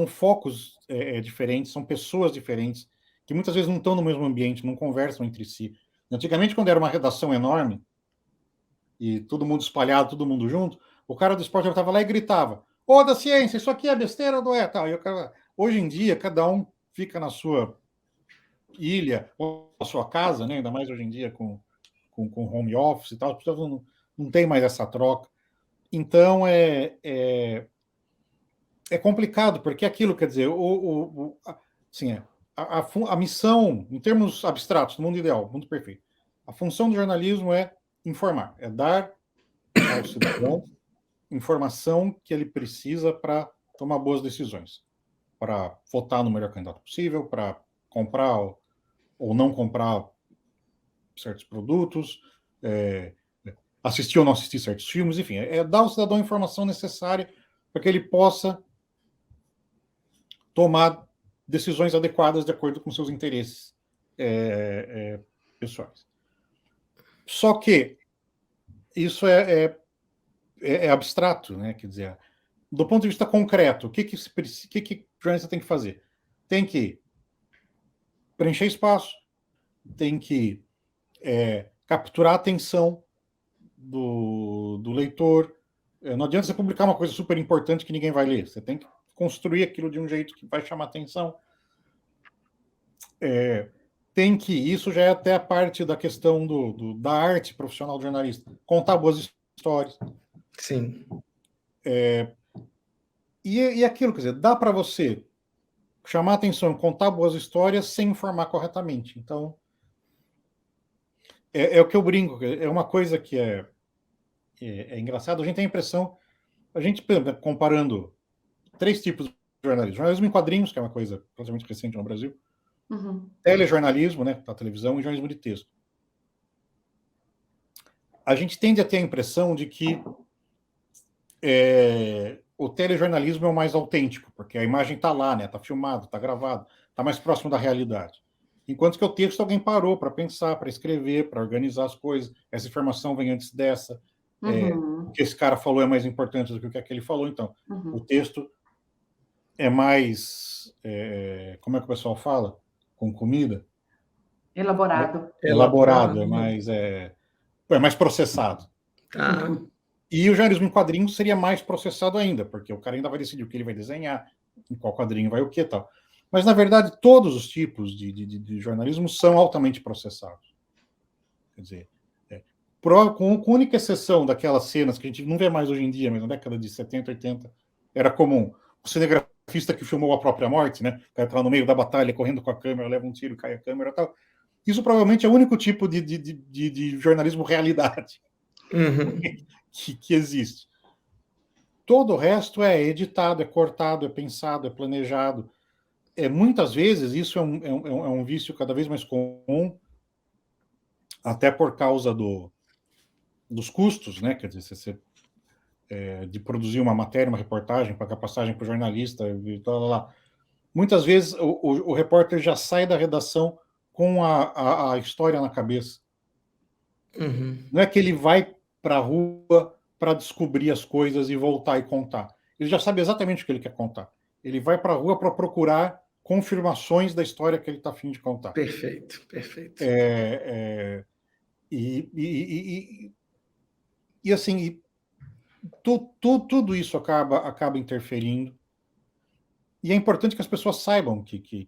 focos diferentes, são pessoas diferentes, que muitas vezes não estão no mesmo ambiente, não conversam entre si. Antigamente, quando era uma redação enorme, e todo mundo espalhado, todo mundo junto, o cara do esporte estava lá e gritava: ô, da ciência, isso aqui é besteira ou não é? Tal. Hoje em dia, cada um fica na sua ilha, ou na sua casa, né? Ainda mais hoje em dia com home office e tal, as pessoas não tem mais essa troca. Então, é complicado, porque aquilo, quer dizer, assim, a missão, em termos abstratos, no mundo ideal, mundo perfeito, a função do jornalismo é informar, é dar ao cidadão informação que ele precisa para tomar boas decisões, para votar no melhor candidato possível, para comprar ou não comprar certos produtos, assistir ou não assistir certos filmes, enfim, é dar ao cidadão a informação necessária para que ele possa tomar decisões adequadas de acordo com seus interesses pessoais. Só que isso é abstrato, né? Quer dizer, do ponto de vista concreto, o que o jornalista tem que fazer? Tem que preencher espaço, tem que capturar a atenção do leitor. Não adianta você publicar uma coisa super importante que ninguém vai ler. Você tem que construir aquilo de um jeito que vai chamar atenção. Isso já é até a parte da questão da arte profissional do jornalista. Contar boas histórias. Sim. E aquilo, quer dizer, dá para você chamar atenção, contar boas histórias sem informar corretamente. Então, é o que eu brinco. É uma coisa que é engraçado. A gente tem a impressão, comparando 3 tipos de jornalismo. Jornalismo em quadrinhos, que é uma coisa relativamente recente no Brasil. Telejornalismo, né, da televisão, e jornalismo de texto. A gente tende a ter a impressão de que o telejornalismo é o mais autêntico, porque a imagem está lá, né, está filmado, está gravado, está mais próximo da realidade. Enquanto que o texto alguém parou para pensar, para escrever, para organizar as coisas. Essa informação vem antes dessa. O que esse cara falou é mais importante do que o que aquele falou. Então, o texto é mais... como é que o pessoal fala? Com comida? Elaborado. Elaborado, é mais processado. Tá. E o jornalismo em quadrinhos seria mais processado ainda, porque o cara ainda vai decidir o que ele vai desenhar, em qual quadrinho vai o que e tal. Mas, na verdade, todos os tipos de jornalismo são altamente processados. Quer dizer, com única exceção daquelas cenas que a gente não vê mais hoje em dia, mas na década de 70, 80, era comum. O cinegrafista que filmou a própria morte, né? O cara tá no meio da batalha, correndo com a câmera, leva um tiro, cai a câmera e tal. Isso provavelmente é o único tipo de jornalismo realidade que existe. Todo o resto é editado, é cortado, é pensado, é planejado. Muitas vezes isso é um vício cada vez mais comum, até por causa dos custos, né? Quer dizer, de produzir uma matéria, uma reportagem, pagar passagem para o jornalista e tal, lá. Muitas vezes o repórter já sai da redação com a história na cabeça. Não é que ele vai para a rua para descobrir as coisas e voltar e contar. Ele já sabe exatamente o que ele quer contar. Ele vai para a rua para procurar confirmações da história que ele está a fim de contar. Perfeito. E assim, tudo isso acaba interferindo. E é importante que as pessoas saibam que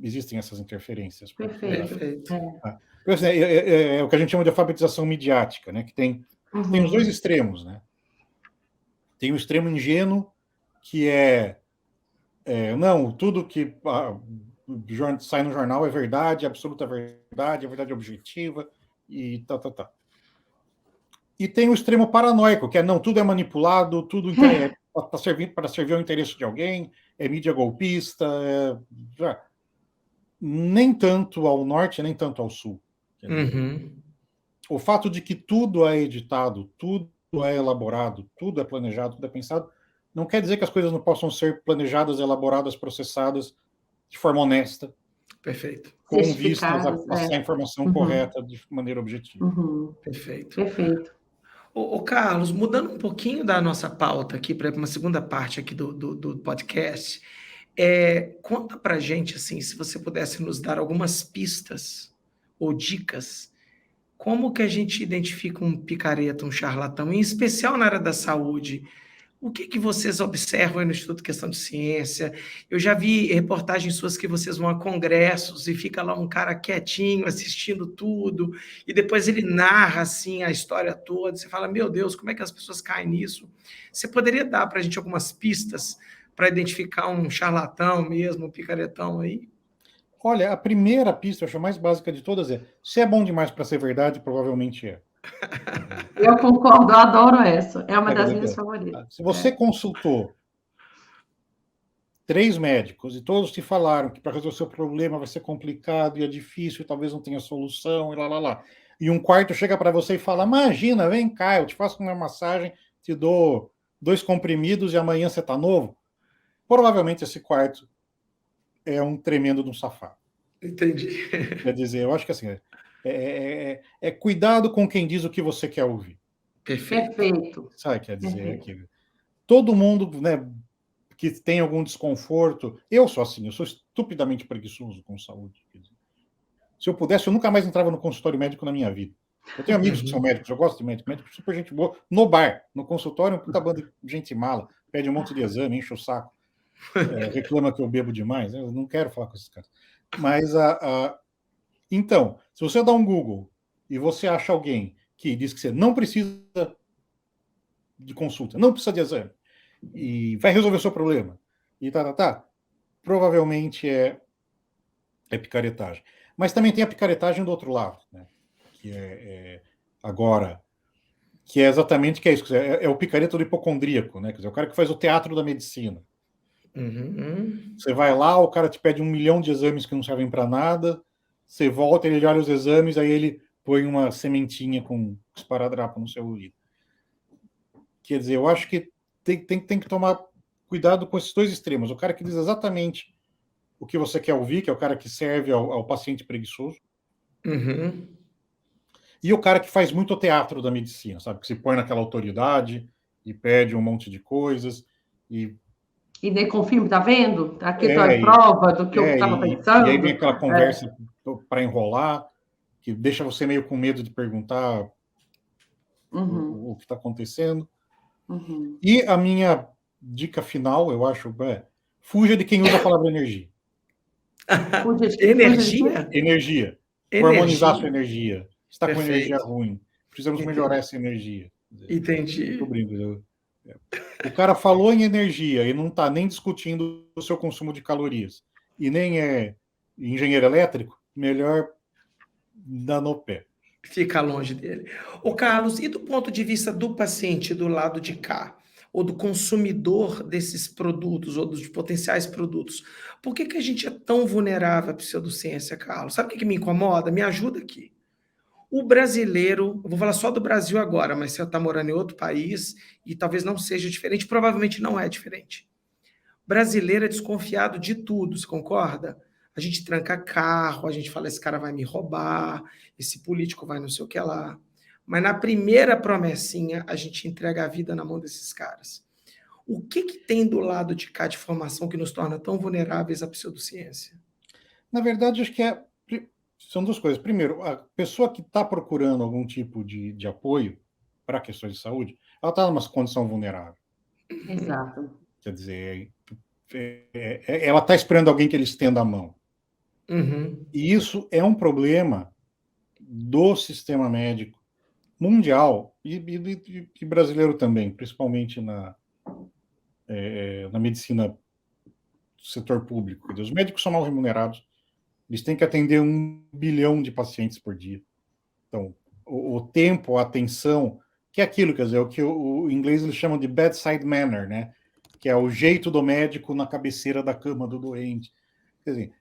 existem essas interferências. Perfeito. É o que a gente chama de alfabetização midiática, né? Que tem os dois extremos, né? Tem o extremo ingênuo, que não, tudo que sai no jornal é verdade, absoluta verdade, é verdade objetiva, e tá. E tem o extremo paranoico, que não, tudo é manipulado, tudo para servir ao interesse de alguém, é mídia golpista, nem tanto ao norte, nem tanto ao sul. O fato de que tudo é editado, tudo é elaborado, tudo é planejado, tudo é pensado, não quer dizer que as coisas não possam ser planejadas, elaboradas, processadas de forma honesta. Perfeito. Com vistas a passar a informação correta de maneira objetiva. Perfeito. Perfeito. Carlos, mudando um pouquinho da nossa pauta aqui para uma segunda parte aqui do podcast, conta para gente, assim, se você pudesse nos dar algumas pistas ou dicas, como que a gente identifica um picareta, um charlatão, em especial na área da saúde? O que vocês observam aí no Instituto Questão de Ciência? Eu já vi reportagens suas que vocês vão a congressos e fica lá um cara quietinho assistindo tudo e depois ele narra assim a história toda. Você fala, meu Deus, como é que as pessoas caem nisso? Você poderia dar para a gente algumas pistas para identificar um charlatão mesmo, um picaretão aí? Olha, a primeira pista, eu acho a mais básica de todas, se é bom demais para ser verdade, provavelmente é. Eu concordo, eu adoro essa. É uma das minhas favoritas. Se você consultou 3 médicos e todos te falaram que para resolver o seu problema vai ser complicado e é difícil e talvez não tenha solução e lá. E um quarto chega para você e fala, imagina, vem cá, eu te faço uma massagem, te dou 2 comprimidos e amanhã você está novo. Provavelmente esse quarto é um tremendo de um safado. Entendi. Quer dizer, eu acho que assim, cuidado com quem diz o que você quer ouvir. Perfeito. Sabe, quer dizer, todo mundo, né, que tem algum desconforto, eu sou assim, eu sou estupidamente preguiçoso com saúde. Quer dizer, se eu pudesse, eu nunca mais entrava no consultório médico na minha vida. Eu tenho amigos que são médicos, eu gosto de médicos super gente boa, no bar, no consultório, puta banda de gente mala, pede um monte de exame, enche o saco, reclama que eu bebo demais, eu não quero falar com esses caras. Mas, então, se você dá um Google e você acha alguém que diz que você não precisa de consulta, não precisa de exame, e vai resolver o seu problema, e provavelmente é picaretagem. Mas também tem a picaretagem do outro lado, né? Que agora, que é exatamente que é isso, é o picareta do hipocondríaco, né? Quer dizer, o cara que faz o teatro da medicina. Você vai lá, o cara te pede 1 milhão de exames que não servem para nada, você volta, ele olha os exames, aí ele põe uma sementinha com esparadrapo no seu ouvido. Quer dizer, eu acho que tem que tomar cuidado com esses dois extremos. O cara que diz exatamente o que você quer ouvir, que é o cara que serve ao paciente preguiçoso, e o cara que faz muito o teatro da medicina, sabe? Que se põe naquela autoridade e pede um monte de coisas e nem confirma, tá vendo? Aqui tá a prova do que eu estava pensando. E aí vem aquela conversa para enrolar, que deixa você meio com medo de perguntar o que está acontecendo. E a minha dica final, eu acho, fuja de quem usa a palavra energia. Energia? Energia. Harmonizar sua energia. Está com energia ruim. Precisamos melhorar essa energia. Entendi. O cara falou em energia e não está nem discutindo o seu consumo de calorias e nem é engenheiro elétrico, melhor dar no pé. Fica longe dele. Ô, Carlos, e do ponto de vista do paciente do lado de cá, ou do consumidor desses produtos, ou dos potenciais produtos, por que a gente é tão vulnerável à pseudociência, Carlos? Sabe o que me incomoda? Me ajuda aqui. O brasileiro, eu vou falar só do Brasil agora, mas você está morando em outro país e talvez não seja diferente, provavelmente não é diferente. O brasileiro é desconfiado de tudo, você concorda? A gente tranca carro, a gente fala, esse cara vai me roubar, esse político vai não sei o que lá. Mas na primeira promessinha, a gente entrega a vida na mão desses caras. O que tem do lado de cá de formação que nos torna tão vulneráveis à pseudociência? Na verdade, acho que são duas coisas. Primeiro, a pessoa que está procurando algum tipo de apoio para questões de saúde, ela está numa condição vulnerável. Exato. Quer dizer, ela está esperando alguém que ele estenda a mão. E isso é um problema do sistema médico mundial e brasileiro também, principalmente na medicina do setor público. Os médicos são mal remunerados, eles têm que atender 1 bilhão de pacientes por dia. Então, o tempo, a atenção, que é aquilo, quer dizer, o que o inglês eles chamam de bedside manner, né? Que é o jeito do médico na cabeceira da cama do doente. Quer dizer,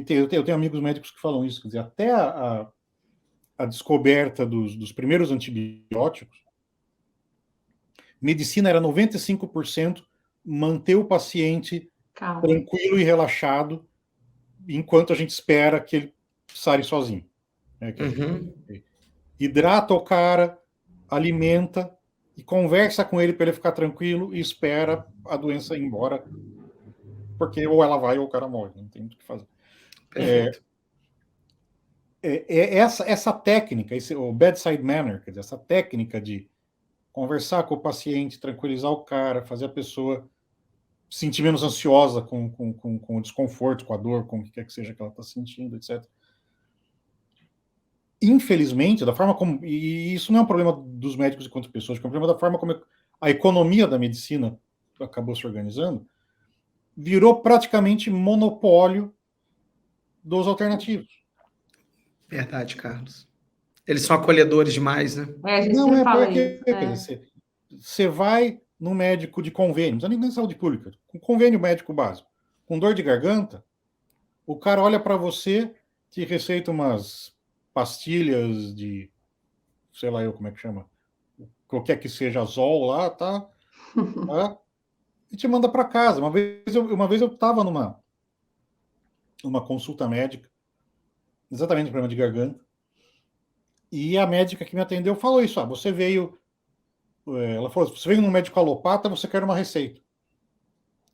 eu tenho amigos médicos que falam isso, quer dizer, até a descoberta dos primeiros antibióticos, medicina era 95% manter o paciente tranquilo e relaxado enquanto a gente espera que ele sare sozinho. Né? Hidrata o cara, alimenta e conversa com ele para ele ficar tranquilo e espera a doença ir embora, porque ou ela vai ou o cara morre, não tem muito o que fazer. Essa técnica, o bedside manner, quer dizer, essa técnica de conversar com o paciente, tranquilizar o cara, fazer a pessoa se sentir menos ansiosa com o desconforto, com a dor, com o que quer que seja que ela está sentindo, etc. Infelizmente, da forma como... E isso não é um problema dos médicos enquanto pessoas, é um problema da forma como a economia da medicina acabou se organizando, virou praticamente monopólio dos alternativos. Verdade, Carlos. Eles são acolhedores demais, né? A gente não fala isso. Você vai no médico de convênio, não precisa nem saúde pública, com convênio médico básico, com dor de garganta, o cara olha para você, te receita umas pastilhas de, sei lá eu como é que chama, qualquer que seja azol lá, tá? E te manda para casa. Uma vez eu estava numa consulta médica, exatamente problema de garganta, e a médica que me atendeu falou isso, você veio, ela falou, você veio num médico alopata, você quer uma receita.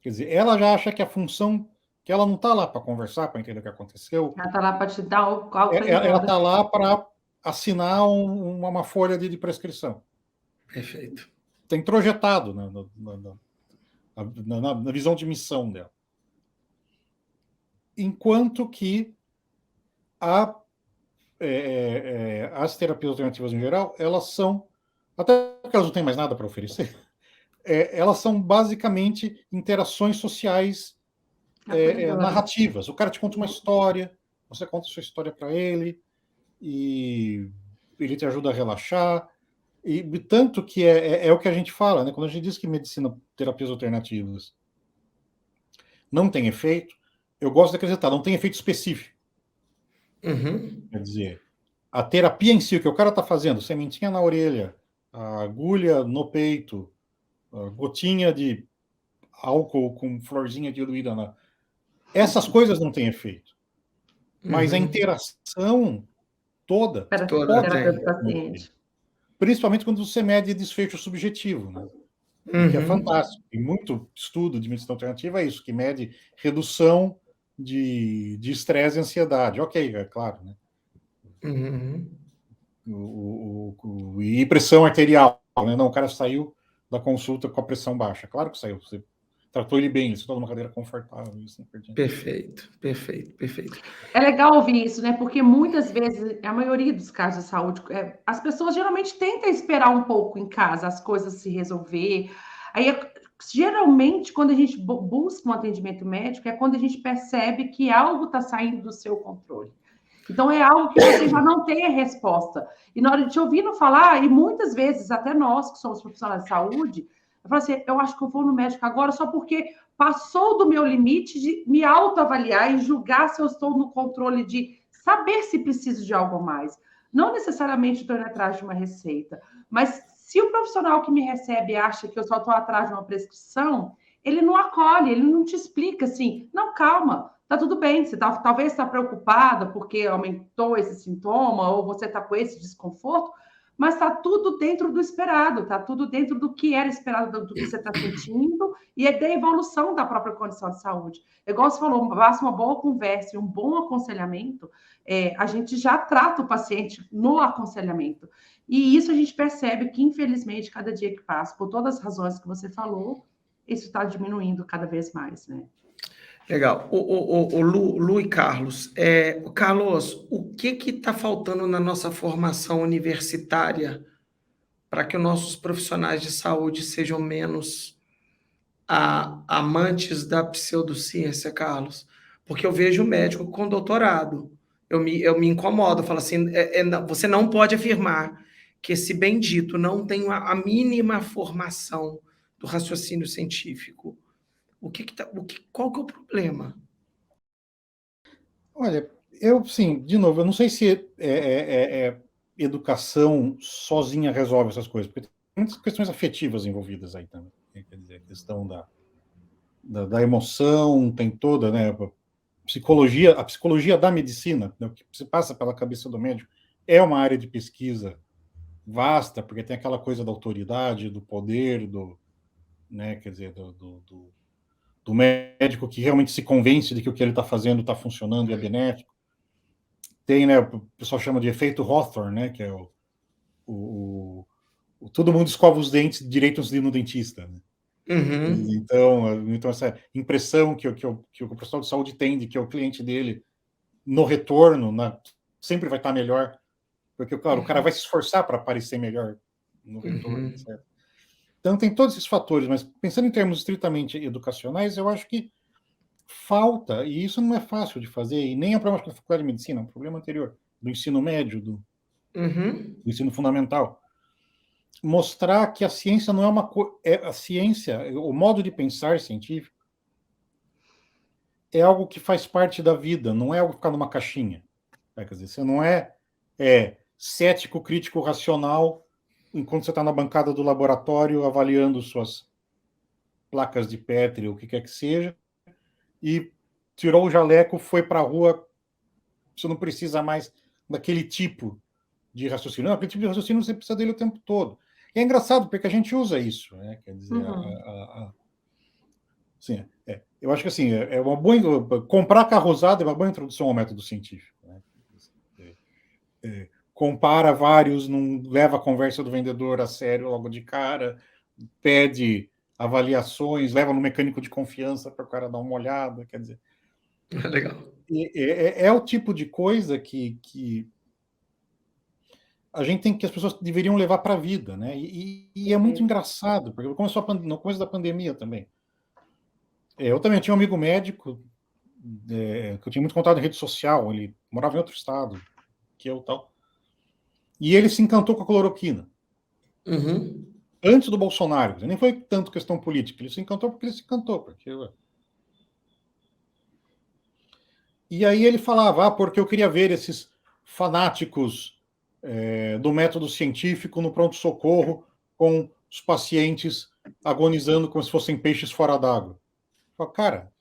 Quer dizer, ela já acha que a função, que ela não está lá para conversar, para entender o que aconteceu. Ela está lá para te dar o ela está lá para assinar uma folha de prescrição. Perfeito. Está introjetado na visão de missão dela. Enquanto que as terapias alternativas em geral, elas são, até porque elas não têm mais nada para oferecer, elas são basicamente interações sociais narrativas. O cara te conta uma história, você conta a sua história para ele, e ele te ajuda a relaxar. E tanto que é o que a gente fala, né? Quando a gente diz que medicina, terapias alternativas não tem efeito, eu gosto de acrescentar, não tem efeito específico. Uhum. Quer dizer, a terapia em si, o que o cara está fazendo, sementinha na orelha, a agulha no peito, a gotinha de álcool com florzinha diluída essas coisas não têm efeito. Mas a interação toda Toda pode tem. ter um efeito. Principalmente quando você mede desfecho subjetivo, né? Que é fantástico. Tem muito estudo de medicina alternativa, é isso, que mede redução de estresse e ansiedade. Ok, é claro, né? E pressão arterial, né? Não, o cara saiu da consulta com a pressão baixa. Claro que saiu, você tratou ele bem, ele sentou numa cadeira confortável. Assim, perfeito, perfeito, perfeito. É legal ouvir isso, né? Porque muitas vezes, a maioria dos casos de saúde, as pessoas geralmente tentam esperar um pouco em casa as coisas se resolver. Aí, geralmente, quando a gente busca um atendimento médico, é quando a gente percebe que algo está saindo do seu controle. Então, é algo que você já não tem a resposta. E na hora de te ouvindo falar, e muitas vezes, até nós que somos profissionais de saúde, eu falo assim, eu acho que eu vou no médico agora só porque passou do meu limite de me autoavaliar e julgar se eu estou no controle de saber se preciso de algo a mais. Não necessariamente estou indo atrás de uma receita, mas se o profissional que me recebe acha que eu só estou atrás de uma prescrição, ele não acolhe, ele não te explica assim, não, calma, tá tudo bem, você talvez está preocupada porque aumentou esse sintoma ou você está com esse desconforto, mas está tudo dentro do esperado, está tudo dentro do que era esperado, do que você está sentindo e é da evolução da própria condição de saúde. Igual você falou, basta uma boa conversa e um bom aconselhamento, a gente já trata o paciente no aconselhamento. E isso a gente percebe que, infelizmente, cada dia que passa, por todas as razões que você falou, isso está diminuindo cada vez mais, né? Legal. O Lu e Carlos, Carlos, o que está faltando na nossa formação universitária para que os nossos profissionais de saúde sejam menos amantes da pseudociência, Carlos? Porque eu vejo médico com doutorado. Eu me incomodo, eu falo assim, você não pode afirmar que esse bendito não tem a mínima formação do raciocínio científico. Qual que é o problema? Olha, sim, de novo, eu não sei se educação sozinha resolve essas coisas, porque tem muitas questões afetivas envolvidas aí também. Quer dizer, a questão da emoção, tem toda, né? A psicologia da medicina, né, o que se passa pela cabeça do médico, é uma área de pesquisa vasta, porque tem aquela coisa da autoridade, do poder, né, quer dizer, do médico que realmente se convence de que o que ele está fazendo está funcionando e é benéfico. Tem, né, o pessoal chama de efeito Hawthorne, né, que é todo mundo escova os dentes direito antes de ir no dentista, né? Então, essa impressão que o profissional de saúde tem de que o cliente dele, no retorno, sempre vai estar melhor, porque, claro, o cara vai se esforçar para parecer melhor no retorno, etc. Então, tem todos esses fatores, mas pensando em termos estritamente educacionais, eu acho que falta, e isso não é fácil de fazer, e nem é um problema da faculdade de medicina, é um problema anterior, do ensino médio, do ensino fundamental. Mostrar que a ciência não é uma coisa. A ciência, o modo de pensar científico, é algo que faz parte da vida, não é algo que ficar numa caixinha. Quer dizer, você não é cético, crítico, racional, enquanto você está na bancada do laboratório avaliando suas placas de Petri, o que quer que seja, e tirou o jaleco, foi para a rua, você não precisa mais daquele tipo de raciocínio. Não, aquele tipo de raciocínio você precisa dele o tempo todo. E é engraçado, porque a gente usa isso, né? Quer dizer, assim, eu acho que assim, é uma boa. Comprar carro usado é uma boa introdução ao método científico. Né? compara vários, não leva a conversa do vendedor a sério logo de cara, pede avaliações, leva no mecânico de confiança para o cara dar uma olhada, quer dizer... Legal. É o tipo de coisa que a gente tem, que as pessoas deveriam levar para a vida, né? E é muito engraçado, porque começou no começo da pandemia também. Eu também tinha um amigo médico, que eu tinha muito contato em rede social, ele morava em outro estado que eu tal, e ele se encantou com a cloroquina. Uhum. Antes do Bolsonaro, nem foi tanto questão política, ele se encantou porque ele se encantou. E aí ele falava, porque eu queria ver esses fanáticos do método científico no pronto-socorro com os pacientes agonizando como se fossem peixes fora d'água. Cara,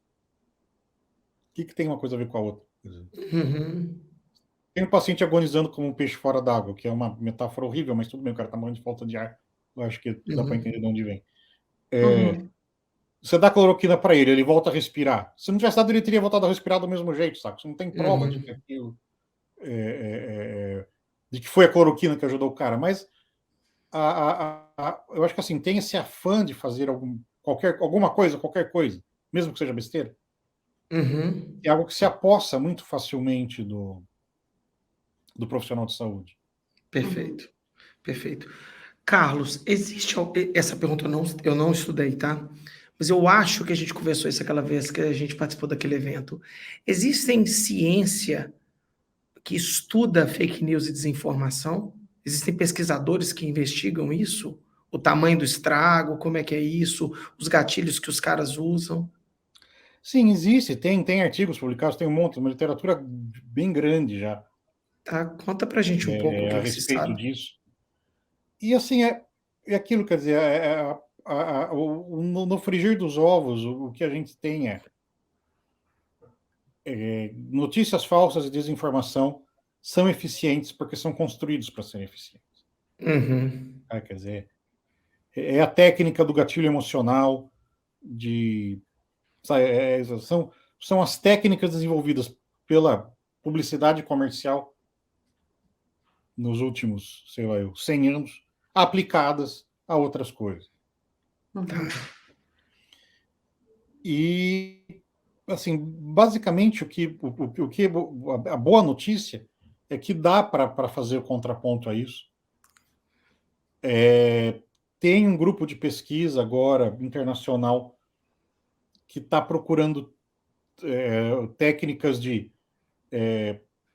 o que tem uma coisa a ver com a outra? Uhum. Tem um paciente agonizando como um peixe fora d'água, que é uma metáfora horrível, mas tudo bem, o cara está morrendo de falta de ar. Eu acho que dá para entender de onde vem. Você dá cloroquina para ele, ele volta a respirar. Se não tivesse dado, ele teria voltado a respirar do mesmo jeito, sabe? Você não tem prova de que aquilo... de que foi a cloroquina que ajudou o cara, mas eu acho que assim, tem esse afã de fazer alguma coisa, qualquer coisa, mesmo que seja besteira, é algo que se apossa muito facilmente do profissional de saúde. Perfeito, perfeito. Carlos, existe... Essa pergunta eu não estudei, tá? Mas eu acho que a gente conversou isso aquela vez que a gente participou daquele evento. Existem ciência que estuda fake news e desinformação? Existem pesquisadores que investigam isso? O tamanho do estrago, como é que é isso? Os gatilhos que os caras usam? Sim, existe, tem artigos publicados, tem um monte, uma literatura bem grande já Tá? Conta pra gente um pouco o a que você respeito sabe. disso. E assim, é aquilo, quer dizer, no frigir dos ovos, o que a gente tem notícias falsas e desinformação são eficientes porque são construídos para serem eficientes. Uhum. Quer dizer, é a técnica do gatilho emocional, são as técnicas desenvolvidas pela publicidade comercial nos últimos, sei lá, 100 anos, aplicadas a outras coisas. E, assim, basicamente, a boa notícia é que dá para fazer o contraponto a isso. Tem um grupo de pesquisa agora, internacional, que está procurando técnicas de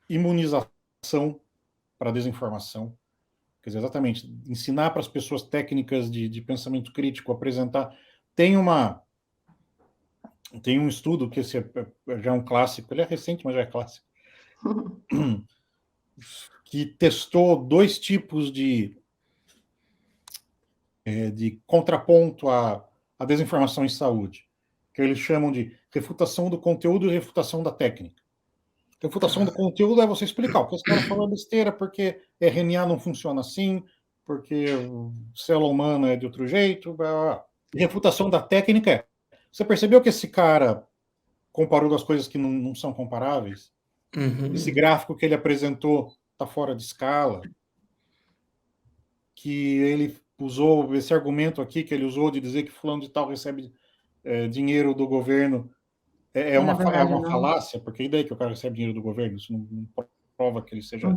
imunização para desinformação. Quer dizer, exatamente, ensinar para as pessoas técnicas de pensamento crítico, apresentar. Tem um estudo que já é um clássico, ele é recente, mas já é clássico, que testou 2 tipos de contraponto à desinformação em saúde, que eles chamam de refutação do conteúdo e refutação da técnica. Refutação do conteúdo é você explicar o que os caras falam besteira, porque RNA não funciona assim, porque célula humana é de outro jeito. Blá, blá. Refutação da técnica é: você percebeu que esse cara comparou duas coisas que não são comparáveis? Esse gráfico que ele apresentou está fora de escala, que ele usou esse argumento aqui que ele usou de dizer que fulano de tal recebe dinheiro do governo é uma falácia, porque é daí que o cara recebe dinheiro do governo, isso não prova que ele seja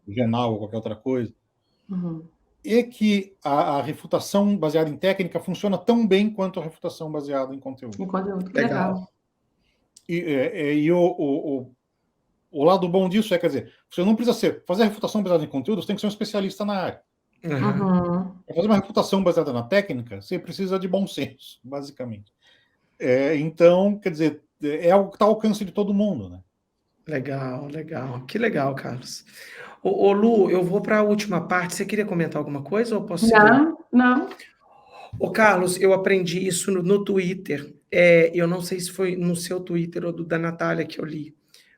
venal ou qualquer outra coisa. E que a refutação baseada em técnica funciona tão bem quanto a refutação baseada em conteúdo. Legal. E o lado bom disso quer dizer, você não precisa fazer a refutação baseada em conteúdo, você tem que ser um especialista na área. Para fazer uma refutação baseada na técnica, você precisa de bom senso, basicamente. Então, quer dizer, é algo que está ao alcance de todo mundo, né? Legal, legal. Que legal, Carlos. Ô Lu, eu vou para a última parte. Você queria comentar alguma coisa ou posso seguir? Não. Ô Carlos, eu aprendi isso no Twitter. Eu não sei se foi no seu Twitter ou do da Natália que eu li,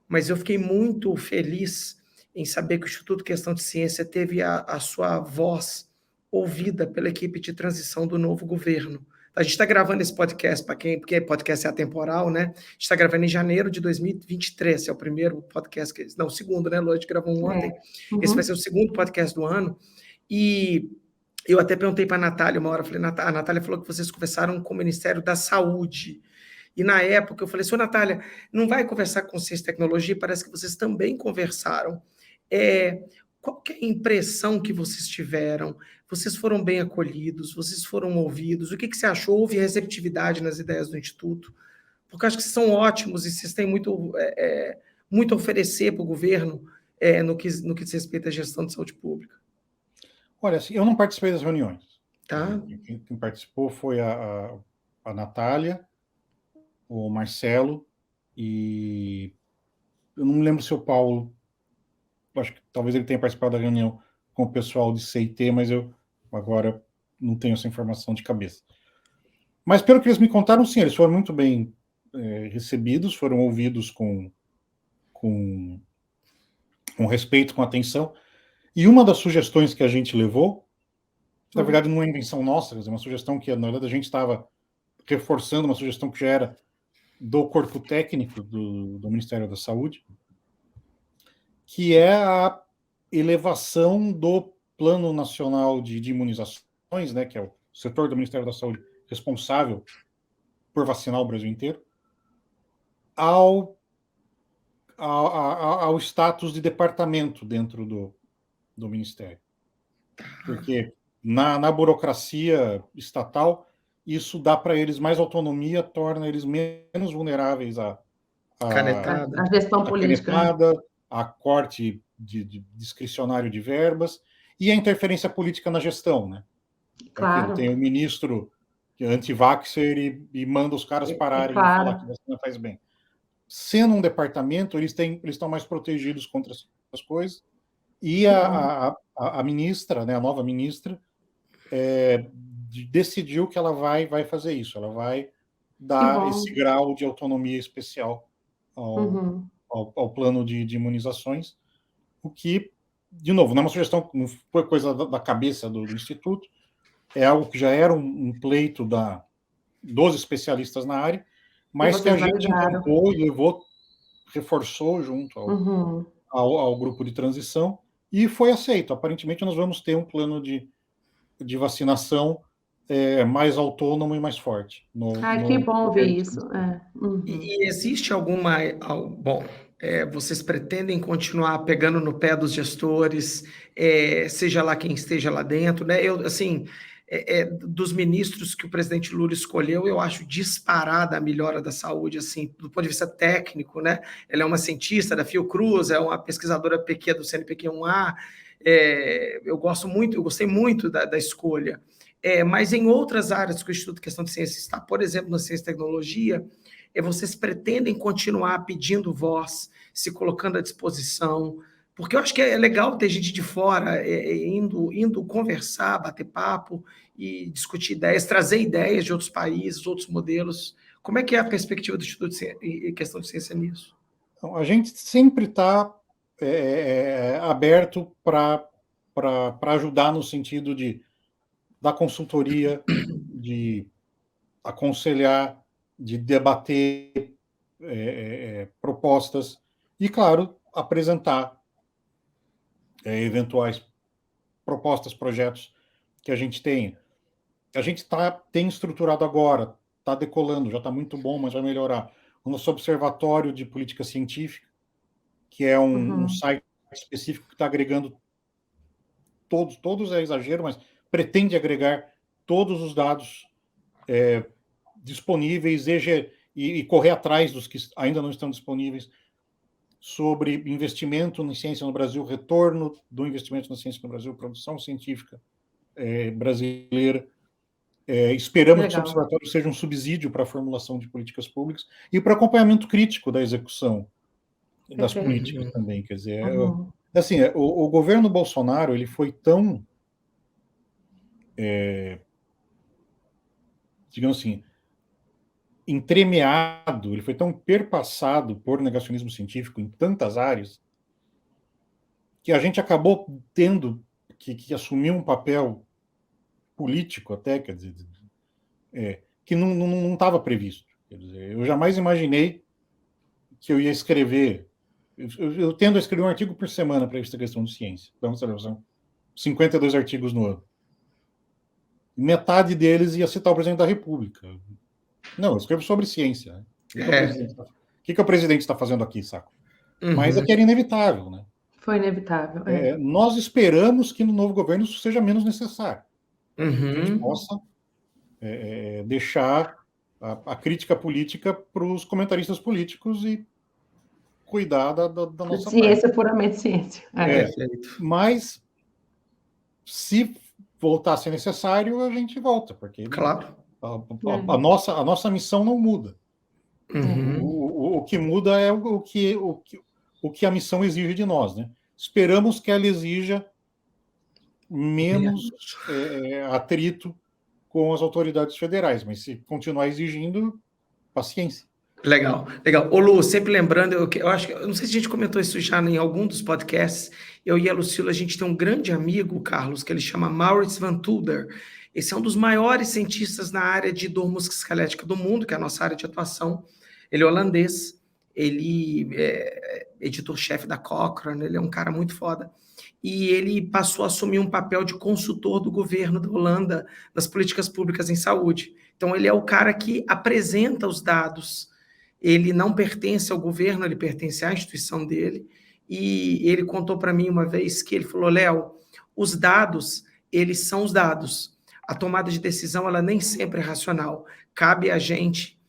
mas eu fiquei muito feliz em saber que o Instituto Questão de Ciência teve a sua voz ouvida pela equipe de transição do novo governo, A gente está gravando esse podcast, porque podcast é atemporal, né? A gente está gravando em janeiro de 2023, esse é o primeiro podcast, não, o segundo, né, Lu? A gente gravou ontem, esse vai ser o segundo podcast do ano, e eu até perguntei para a Natália uma hora, falei, a Natália falou que vocês conversaram com o Ministério da Saúde, e na época eu falei, Natália, não vai conversar com Ciência e Tecnologia? Parece que vocês também conversaram. Qual que é a impressão que vocês tiveram? Vocês foram bem acolhidos? Vocês foram ouvidos? O que você achou? Houve receptividade nas ideias do Instituto? Porque eu acho que vocês são ótimos e vocês têm muito a oferecer para o governo no que diz respeito à gestão de saúde pública. Olha, assim, eu não participei das reuniões. Tá? Quem participou foi a Natália, o Marcelo, e eu não me lembro se o Paulo, acho que talvez ele tenha participado da reunião com o pessoal de CIT, mas eu agora não tenho essa informação de cabeça. Mas pelo que eles me contaram, sim, eles foram muito bem recebidos, foram ouvidos com respeito, com atenção. E uma das sugestões que a gente levou, na verdade não é invenção nossa, é uma sugestão que, na verdade, a gente estava reforçando, uma sugestão que já era do corpo técnico do Ministério da Saúde, que é a elevação do Plano Nacional de Imunizações, né, que é o setor do Ministério da Saúde responsável por vacinar o Brasil inteiro, ao status de departamento dentro do Ministério. Porque na burocracia estatal, isso dá para eles mais autonomia, torna eles menos vulneráveis à gestão política, canetada, a corte discricionário de verbas e a interferência política na gestão, né? Claro. Tem o ministro que é anti-vaxxer e manda os caras pararem claro. e falar que vacina faz bem. Sendo um departamento, eles estão mais protegidos contra essas coisas. E a ministra, né, a nova ministra, decidiu que ela vai fazer isso. Ela vai dar esse grau de autonomia especial ao plano de imunizações, o que, de novo, não é uma sugestão, não foi coisa da cabeça do Instituto, é algo que já era um pleito dos especialistas na área, mas que a gente encampou e reforçou junto ao grupo de transição e foi aceito. Aparentemente, nós vamos ter um plano de vacinação mais autônomo e mais forte. Que bom ver isso. E existe alguma... Bom, vocês pretendem continuar pegando no pé dos gestores, seja lá quem esteja lá dentro, né? Eu, assim, dos ministros que o presidente Lula escolheu, eu acho disparada a melhora da saúde, assim, do ponto de vista técnico, né? Ela é uma cientista da Fiocruz, é uma pesquisadora PQ do CNPq1A, eu gostei muito da escolha. Mas em outras áreas que o Instituto de Questão de Ciência está, por exemplo, na ciência e tecnologia, vocês pretendem continuar pedindo voz, se colocando à disposição, porque eu acho que é legal ter gente de fora indo conversar, bater papo e discutir ideias, trazer ideias de outros países, outros modelos. Como é que é a perspectiva do Instituto de Questão de Ciência nisso? Então, a gente sempre está aberto para ajudar no sentido de dar consultoria, de aconselhar, de debater propostas e, claro, apresentar eventuais propostas, projetos que a gente tenha. A gente tem estruturado agora, está decolando, já está muito bom, mas vai melhorar. O nosso Observatório de Política Científica, que é um site específico que está agregando todos é exagero, mas pretende agregar todos os dados disponíveis e correr atrás dos que ainda não estão disponíveis sobre investimento em ciência no Brasil, retorno do investimento na ciência no Brasil, produção científica brasileira. Esperamos que esse observatório seja um subsídio para a formulação de políticas públicas e para acompanhamento crítico da execução das políticas também. Quer dizer, assim, o governo Bolsonaro ele foi tão, digamos assim, entremeado, ele foi tão perpassado por negacionismo científico em tantas áreas que a gente acabou tendo que assumir um papel político até, quer dizer, que não estava previsto. Quer dizer, eu jamais imaginei que eu ia escrever. Eu tendo a escrever um artigo por semana para essa questão de ciência. Então, são 52 artigos no ano. Metade deles ia citar o presidente da República. Não, eu escrevo sobre ciência. Né? O que o presidente está fazendo aqui, saco? Mas é que era inevitável, né? Foi inevitável. Nós esperamos que no novo governo isso seja menos necessário. Que a gente possa deixar a crítica política para os comentaristas políticos e cuidar da nossa ciência, parte. puramente ciência. Mas, se voltar a ser necessário, a gente volta, porque claro. a nossa missão não muda. O que muda é o que a missão exige de nós, né? Esperamos que ela exija menos atrito com as autoridades federais, mas se continuar exigindo, paciência. Legal. Ô Lu, sempre lembrando, eu acho que, eu não sei se a gente comentou isso já em algum dos podcasts, eu e a Lucila, a gente tem um grande amigo, Carlos, que ele chama Maurits van Tulder. Esse é um dos maiores cientistas na área de dor musculoesquelética do mundo, que é a nossa área de atuação. Ele é holandês, ele é editor-chefe da Cochrane, ele é um cara muito foda. E ele passou a assumir um papel de consultor do governo da Holanda nas políticas públicas em saúde. Então, ele é o cara que apresenta os dados. Ele não pertence ao governo, ele pertence à instituição dele. E ele contou para mim uma vez que ele falou, Léo, os dados, eles são os dados. A tomada de decisão, ela nem sempre é racional. Cabe a gente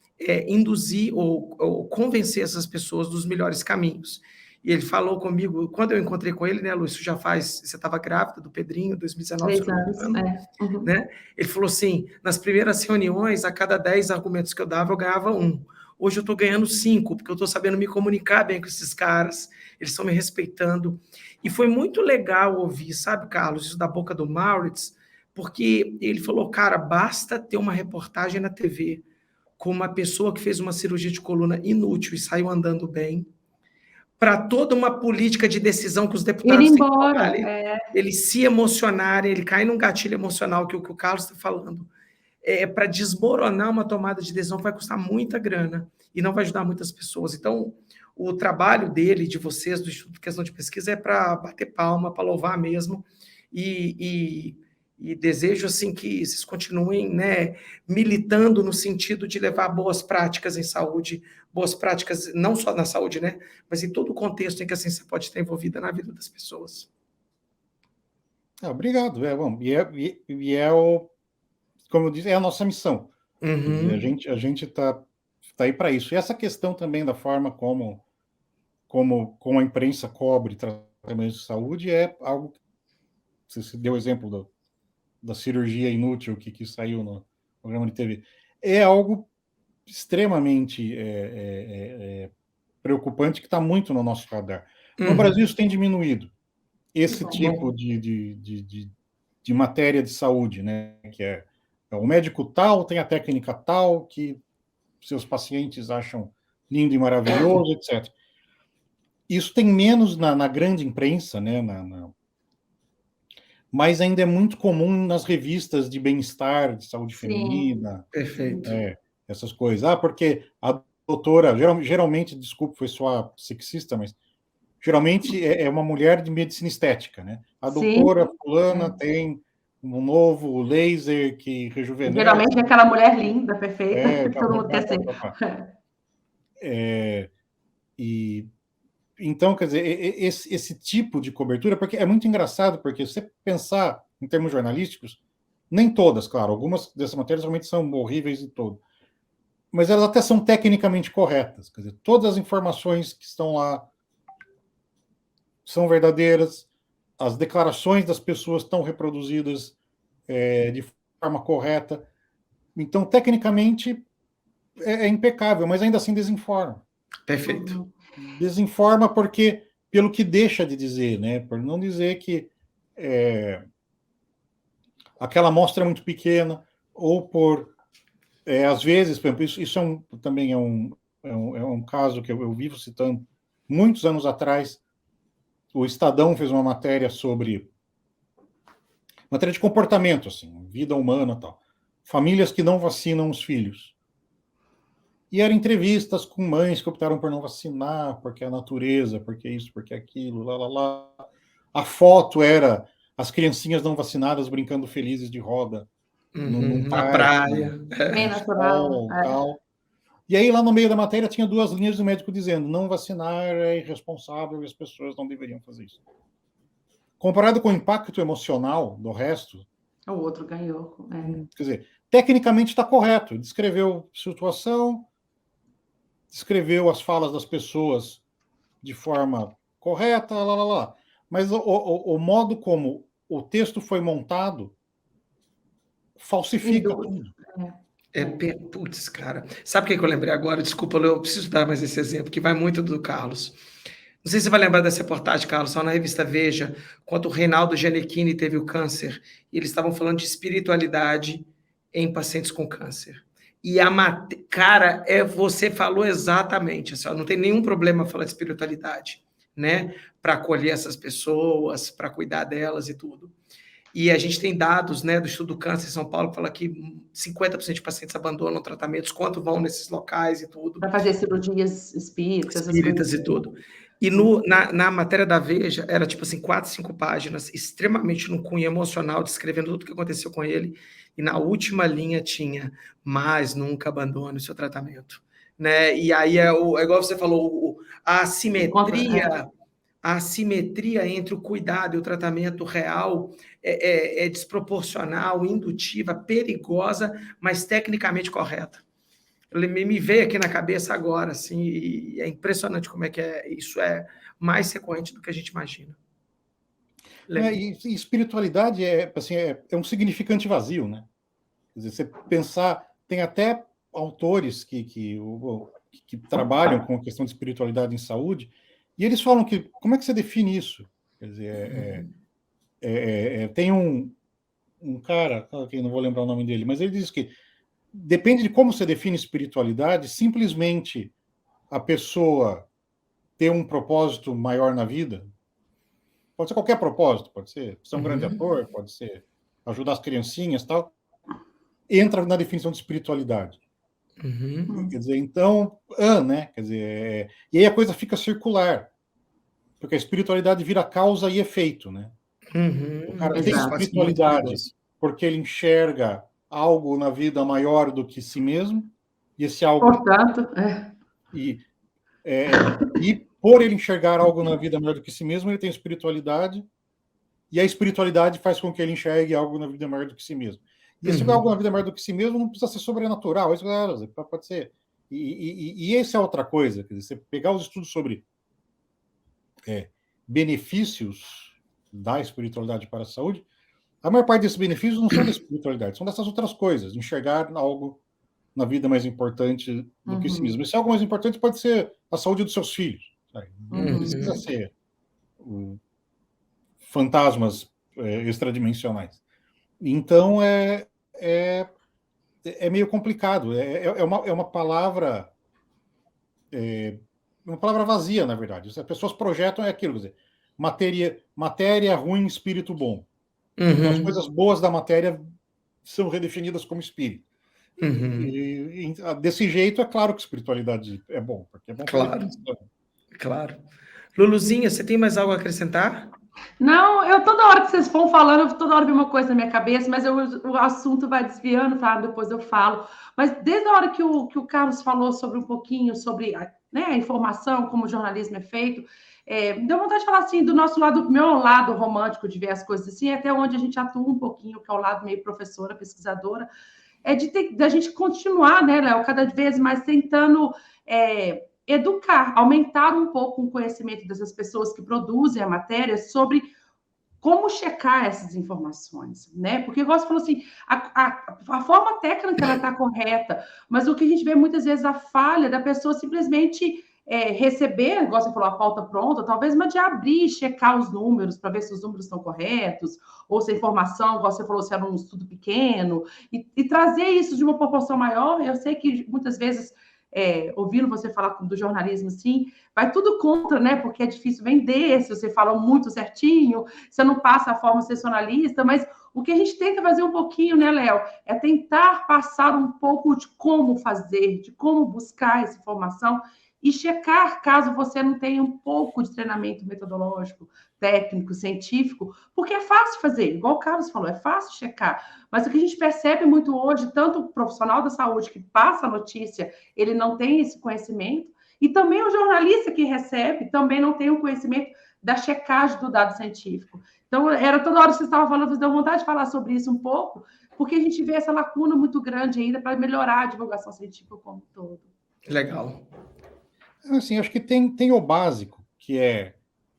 induzir ou convencer essas pessoas dos melhores caminhos. E ele falou comigo, quando eu encontrei com ele, né, Lu, isso já faz, você estava grávida do Pedrinho, 2019, 3 anos, né? Ele falou assim, nas primeiras reuniões, a cada 10 argumentos que eu dava, eu ganhava 1. Hoje eu estou ganhando 5, porque eu estou sabendo me comunicar bem com esses caras, eles estão me respeitando. E foi muito legal ouvir, sabe, Carlos, isso da boca do Maurits, porque ele falou, cara, basta ter uma reportagem na TV com uma pessoa que fez uma cirurgia de coluna inútil e saiu andando bem, para toda uma política de decisão que os deputados têm que tomar, eles se emocionarem, ele cai num gatilho emocional, que o Carlos está falando, para desmoronar uma tomada de decisão que vai custar muita grana e não vai ajudar muitas pessoas. Então, o trabalho dele, de vocês, do Instituto de Questão de Pesquisa, é para bater palma, para louvar mesmo, e desejo assim que vocês continuem, né, militando no sentido de levar boas práticas em saúde, boas práticas não só na saúde, né, mas em todo o contexto em que a ciência pode estar envolvida na vida das pessoas. Obrigado. Bom, como eu disse, é a nossa missão. A gente está aí para isso. E essa questão também da forma como a imprensa cobre tratamentos de saúde é algo que você deu o exemplo da cirurgia inútil que saiu no programa de TV. É algo extremamente preocupante que está muito no nosso radar. No Brasil, isso tem diminuído. Esse tipo de matéria de saúde, né? Que é o médico tal tem a técnica tal que seus pacientes acham lindo e maravilhoso, etc. Isso tem menos na grande imprensa, né? Mas ainda é muito comum nas revistas de bem-estar, de saúde feminina. Perfeito. Essas coisas. Porque a doutora, geralmente, desculpa, foi só sexista, mas geralmente é uma mulher de medicina estética, né? A doutora fulana tem um novo laser que rejuvenesce. Geralmente é aquela mulher linda, perfeita, que todo mundo quer ser. Então, quer dizer, esse tipo de cobertura, porque é muito engraçado, porque se você pensar em termos jornalísticos, nem todas, claro, algumas dessas matérias realmente são horríveis e todo, mas elas até são tecnicamente corretas, quer dizer, todas as informações que estão lá são verdadeiras, as declarações das pessoas estão reproduzidas de forma correta, então, tecnicamente, é impecável, mas ainda assim desinforma. Perfeito. Desinforma porque, pelo que deixa de dizer, né? Por não dizer que aquela amostra é muito pequena, ou por, às vezes, por exemplo, isso também é um caso que eu vivo citando. Muitos anos atrás, o Estadão fez uma matéria de comportamento, assim, vida humana e tal. famílias que não vacinam os filhos. E eram entrevistas com mães que optaram por não vacinar, porque é a natureza, porque isso, porque aquilo, lá, lá, lá. A foto era as criancinhas não vacinadas brincando felizes de roda num Na parque, praia. Bem no natural. sol, tal. E aí, lá no meio da matéria, tinha 2 linhas do médico dizendo: não vacinar é irresponsável e as pessoas não deveriam fazer isso. Comparado com o impacto emocional do resto, O outro ganhou. quer dizer, tecnicamente está correto. Descreveu a situação, descreveu as falas das pessoas de forma correta, lá, lá, lá. Mas o modo como o texto foi montado falsifica tudo. Putz, cara. Sabe o que eu lembrei agora? Desculpa, eu preciso dar mais esse exemplo, que vai muito do Carlos. Não sei se você vai lembrar dessa reportagem, Carlos, só na revista Veja, quando o Reinaldo Gianecchini teve o câncer, e eles estavam falando de espiritualidade em pacientes com câncer. E cara, você falou exatamente, assim, ó, não tem nenhum problema falar de espiritualidade, né? Para acolher essas pessoas, para cuidar delas e tudo. E a gente tem dados, né, do estudo do câncer em São Paulo que fala que 50% de pacientes abandonam tratamentos, quanto vão nesses locais e tudo. Para fazer cirurgias espíritas, Espíritas e tudo. E na matéria da Veja, era tipo assim, 4, 5 páginas, extremamente no cunho emocional, descrevendo tudo o que aconteceu com ele. E na última linha tinha: mas nunca abandone o seu tratamento. Né? E aí é igual você falou, a assimetria entre o cuidado e o tratamento real é desproporcional, indutiva, perigosa, mas tecnicamente correta. Me veio aqui na cabeça agora, assim, e é impressionante como é que isso é mais recorrente do que a gente imagina. E espiritualidade assim, é um significante vazio, né? Quer dizer, você pensar, tem até autores que trabalham com a questão de espiritualidade em saúde, e eles falam que, como é que você define isso? Quer dizer, tem um cara, que não vou lembrar o nome dele, mas ele diz que depende de como você define espiritualidade, simplesmente a pessoa ter um propósito maior na vida, pode ser qualquer propósito, pode ser um grande ator, pode ser ajudar as criancinhas e tal, entra na definição de espiritualidade. Quer dizer, então, né? Quer dizer, e aí a coisa fica circular, porque a espiritualidade vira causa e efeito, né? O cara tem espiritualidade porque ele enxerga algo na vida maior do que si mesmo, e esse algo. Portanto, e por ele enxergar algo na vida maior do que si mesmo, ele tem espiritualidade, e a espiritualidade faz com que ele enxergue algo na vida maior do que si mesmo. E esse algo na vida maior do que si mesmo não precisa ser sobrenatural, isso pode ser. E essa é outra coisa, quer dizer, você pegar os estudos sobre benefícios da espiritualidade para a saúde, a maior parte desses benefícios não são da espiritualidade, são dessas outras coisas, enxergar algo na vida mais importante do que si mesmo. Esse algo mais importante pode ser a saúde dos seus filhos. Não precisa ser fantasmas extradimensionais. Então, é meio complicado. É uma palavra vazia, na verdade. As pessoas projetam aquilo, quer dizer, matéria ruim, espírito bom. Então, as coisas boas da matéria são redefinidas como espírito. E desse jeito, é claro que espiritualidade é bom, porque é bom. Claro. Luluzinha, você tem mais algo a acrescentar? Não, toda hora que vocês vão falando, toda hora vem uma coisa na minha cabeça, mas o assunto vai desviando, depois eu falo. Mas desde a hora que o Carlos falou sobre um pouquinho sobre a informação, como o jornalismo é feito, me deu vontade de falar assim, do nosso lado, do meu lado romântico de ver as coisas assim, até onde a gente atua um pouquinho, que é o lado meio professora, pesquisadora, da gente continuar, né, Léo, cada vez mais tentando educar, aumentar um pouco o conhecimento dessas pessoas que produzem a matéria sobre como checar essas informações, né? Porque igual você falou assim, a forma técnica ela está correta, mas o que a gente vê muitas vezes a falha da pessoa simplesmente receber, igual você falou, a pauta pronta, talvez, mas de abrir e checar os números para ver se os números estão corretos, ou se a informação, igual você falou, se era um estudo pequeno, e trazer isso de uma proporção maior. Eu sei que muitas vezes ouvindo você falar do jornalismo, assim, vai tudo contra, né? Porque é difícil vender, se você fala muito certinho, você não passa a forma sensacionalista, mas o que a gente tenta fazer um pouquinho, né, Léo, é tentar passar um pouco de como fazer, de como buscar essa informação e checar caso você não tenha um pouco de treinamento metodológico, técnico, científico, porque é fácil fazer, igual o Carlos falou, é fácil checar. Mas o que a gente percebe muito hoje, tanto o profissional da saúde que passa a notícia, ele não tem esse conhecimento, e também o jornalista que recebe também não tem o conhecimento da checagem do dado científico. Então, era toda hora que você estava falando, você deu vontade de falar sobre isso um pouco, porque a gente vê essa lacuna muito grande ainda para melhorar a divulgação científica como um todo. Legal. Assim, acho que tem o básico, que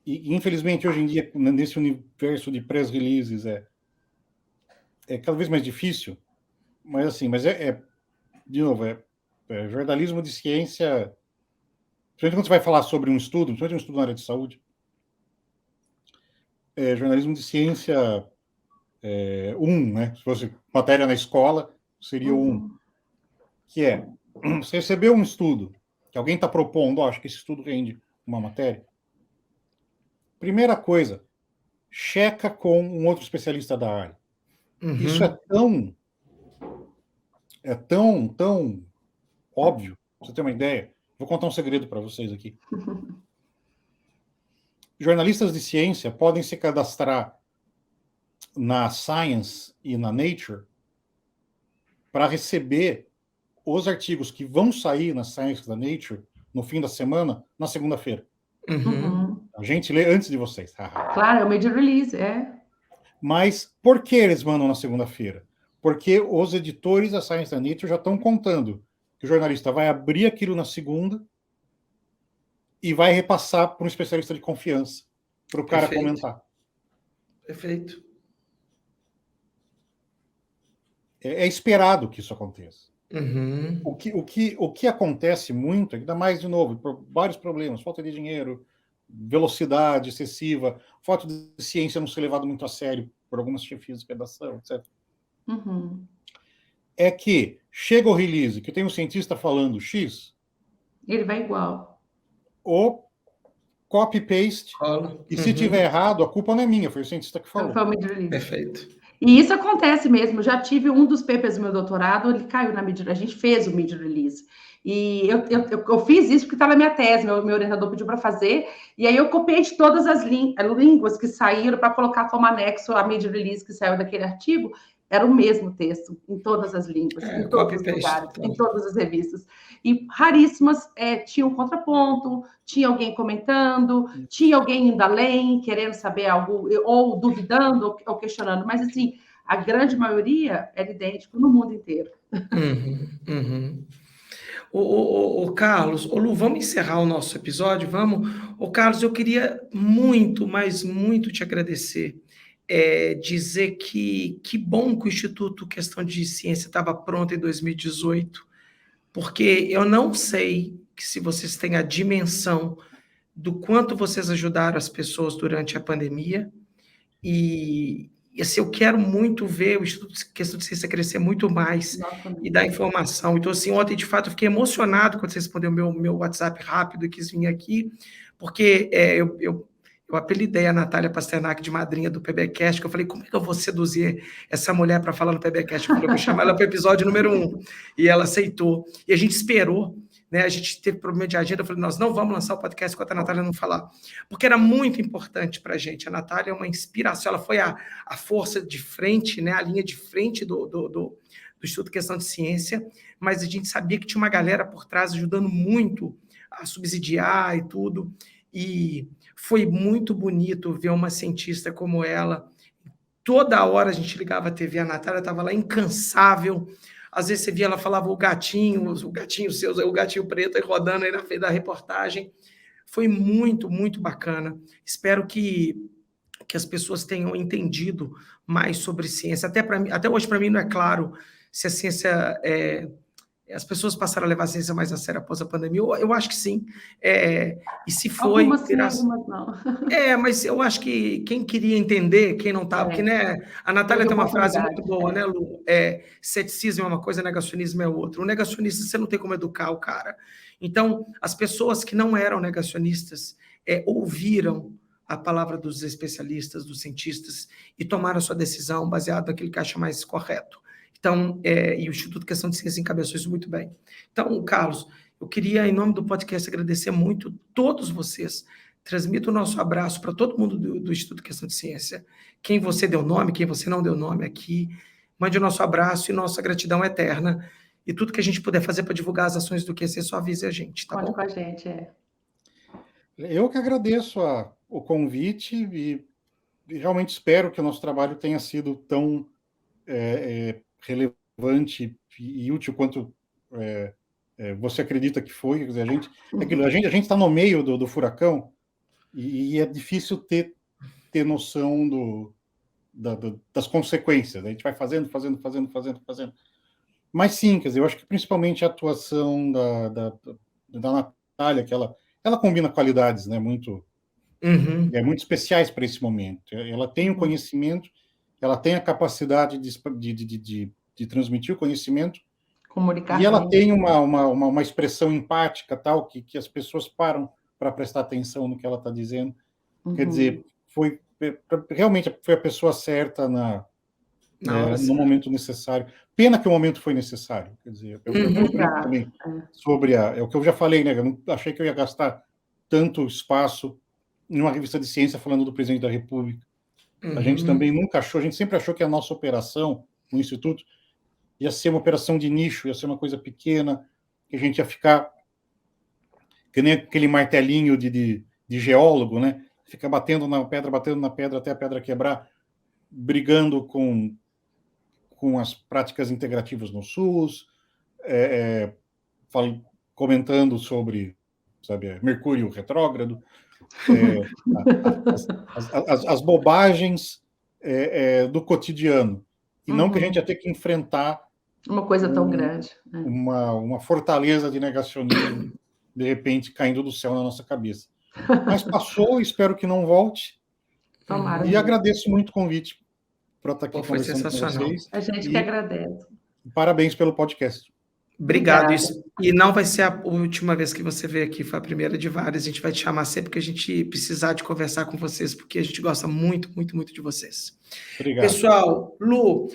e infelizmente hoje em dia, nesse universo de press releases, é cada vez mais difícil, mas assim, de novo, jornalismo de ciência, principalmente quando você vai falar sobre um estudo, principalmente um estudo na área de saúde, jornalismo de ciência né? Se fosse matéria na escola, seria que você recebeu um estudo, que alguém está propondo, acho que esse estudo rende uma matéria. Primeira coisa, checa com um outro especialista da área. Isso é tão óbvio, pra você ter uma ideia. Vou contar um segredo para vocês aqui. Jornalistas de ciência podem se cadastrar na Science e na Nature para receber os artigos que vão sair na Science e na Nature no fim da semana, na segunda-feira. A gente lê antes de vocês. Claro, é o media release, Mas por que eles mandam na segunda-feira? Porque os editores da Science and Nature já estão contando que o jornalista vai abrir aquilo na segunda e vai repassar para um especialista de confiança, para o cara comentar. Perfeito. É esperado que isso aconteça. Uhum. O que acontece muito, ainda mais, de novo, por vários problemas, falta de dinheiro, velocidade excessiva, falta de ciência não ser levado muito a sério por algumas chefias de redação, etc. É que chega o release, que tem um cientista falando X, ele vai igual. O copy-paste, e se tiver errado, a culpa não é minha, foi o cientista que falou. Foi o media release. Perfeito. E isso acontece mesmo. Já tive um dos papers do meu doutorado, ele caiu na media, a gente fez o media release. E eu fiz isso porque está na minha tese, meu orientador pediu para fazer, e aí eu copiei de todas as línguas que saíram para colocar como anexo a media release que saiu daquele artigo. Era o mesmo texto, em todas as línguas, em todos os lugares, em todas as revistas. E raríssimas tinham contraponto, tinha alguém comentando, tinha alguém indo além, querendo saber algo, ou duvidando, ou questionando. Mas, assim, a grande maioria era idêntico no mundo inteiro. Ô, Carlos, Lu, vamos encerrar o nosso episódio? Vamos? Ô, Carlos, eu queria muito, mas muito te agradecer. Dizer que bom que o Instituto Questão de Ciência estava pronto em 2018, porque eu não sei se vocês têm a dimensão do quanto vocês ajudaram as pessoas durante a pandemia, e assim, eu quero muito ver o Instituto Questão de Ciência crescer muito mais e dar informação. Então, assim, ontem, de fato, eu fiquei emocionado quando você respondeu meu WhatsApp rápido e quis vir aqui, porque eu apelidei a Natália Pasternak de madrinha do PBcast, que eu falei, como é que eu vou seduzir essa mulher para falar no PBcast? Eu falei, vou chamar ela para o episódio número 1. E ela aceitou. E a gente esperou, né? A gente teve problema de agenda, eu falei, nós não vamos lançar o podcast enquanto a Natália não falar. Porque era muito importante para a gente. A Natália é uma inspiração, ela foi a força de frente, né? A linha de frente do Instituto Questão de Ciência, mas a gente sabia que tinha uma galera por trás ajudando muito a subsidiar e tudo. E foi muito bonito ver uma cientista como ela. Toda hora a gente ligava a TV, a Natália estava lá incansável. Às vezes você via, ela falava o gatinho seu, o gatinho preto aí rodando aí na frente da reportagem. Foi muito, muito bacana. Espero que as pessoas tenham entendido mais sobre ciência. Até hoje, para mim, não é claro se a ciência as pessoas passaram a levar a ciência mais a sério após a pandemia? Eu acho que sim. E se foi... Algumas sim, algumas não. Mas eu acho que quem queria entender, quem não estava... Porque, né, a Natália tem uma frase muito boa, né, Lu? Ceticismo é uma coisa, negacionismo é outra. O negacionista, você não tem como educar o cara. Então, as pessoas que não eram negacionistas ouviram a palavra dos especialistas, dos cientistas, e tomaram a sua decisão baseada naquilo que acha mais correto. Então, e o Instituto Questão de Ciência encabeçou isso muito bem. Então, Carlos, eu queria, em nome do podcast, agradecer muito todos vocês. Transmito o nosso abraço para todo mundo do Instituto Questão de Ciência. Quem você deu nome, quem você não deu nome aqui, mande o nosso abraço e nossa gratidão eterna. E tudo que a gente puder fazer para divulgar as ações do QC, só avise a gente, tá bom? Conte com a gente, Eu que agradeço o convite e realmente espero que o nosso trabalho tenha sido tão relevante e útil quanto você acredita que foi. Quer dizer, a gente está no meio do furacão e é difícil ter noção das consequências. A gente vai fazendo. Mas sim, quer dizer, eu acho que principalmente a atuação da Natália, que ela combina qualidades, né, muito especiais para esse momento. Ela tem o conhecimento, ela tem a capacidade de transmitir o conhecimento, comunicar, e ela tem uma expressão empática, tal, que as pessoas param para prestar atenção no que ela está dizendo. Quer dizer, realmente foi a pessoa certa no momento necessário. Pena que o momento foi necessário. Quer dizer, eu brinco também sobre o que eu já falei, né? Eu não achei que eu ia gastar tanto espaço em uma revista de ciência falando do presidente da República. A gente também nunca achou, a gente sempre achou que a nossa operação no Instituto ia ser uma operação de nicho, ia ser uma coisa pequena, que a gente ia ficar que nem aquele martelinho de geólogo, né? Fica batendo na pedra até a pedra quebrar, brigando com as práticas integrativas no SUS, comentando sobre, sabe, Mercúrio retrógrado, as bobagens do cotidiano, e não que a gente ia ter que enfrentar uma coisa tão grande, uma fortaleza de negacionismo de repente caindo do céu na nossa cabeça. Mas passou, espero que não volte. Tomara. E agradeço muito o convite para estar aqui conversando com vocês. A gente que agradece. Parabéns pelo podcast. Obrigado. E não vai ser a última vez que você veio aqui, foi a primeira de várias. A gente vai te chamar sempre que a gente precisar de conversar com vocês, porque a gente gosta muito, muito, muito de vocês. Obrigado. Pessoal, Lu,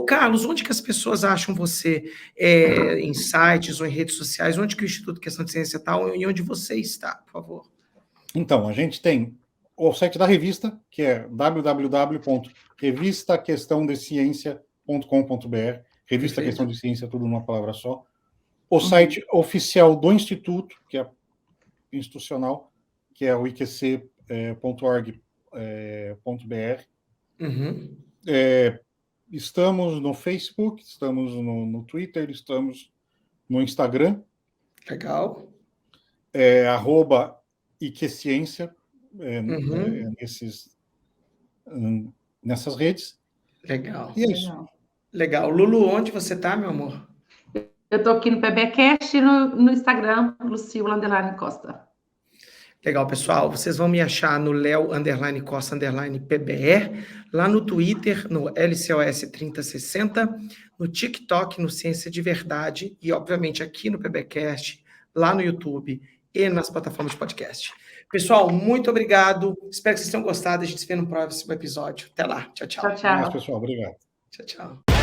Carlos, onde que as pessoas acham você em sites ou em redes sociais? Onde que o Instituto Questão de Ciência está e onde você está, por favor? Então, a gente tem o site da revista, que é www.revistaquestãodeciencia.com.br. Revista Questão de Ciência, tudo numa palavra só. O site oficial do Instituto, que é institucional, que é o iqc.org.br. Estamos no Facebook, estamos no Twitter, estamos no Instagram. Legal. @iqciência, nessas redes. Legal. E é isso. Legal. Lulu, onde você está, meu amor? Eu estou aqui no PBcast e no Instagram, Lucila_Costa. Legal, pessoal. Vocês vão me achar no Leo_Costa_PBR, lá no Twitter, no LCOS3060, no TikTok, no Ciência de Verdade, e, obviamente, aqui no PBcast, lá no YouTube e nas plataformas de podcast. Pessoal, muito obrigado. Espero que vocês tenham gostado. A gente se vê no próximo episódio. Até lá. Tchau, tchau. Tchau, tchau. Pessoal, obrigado. Tchau, tchau.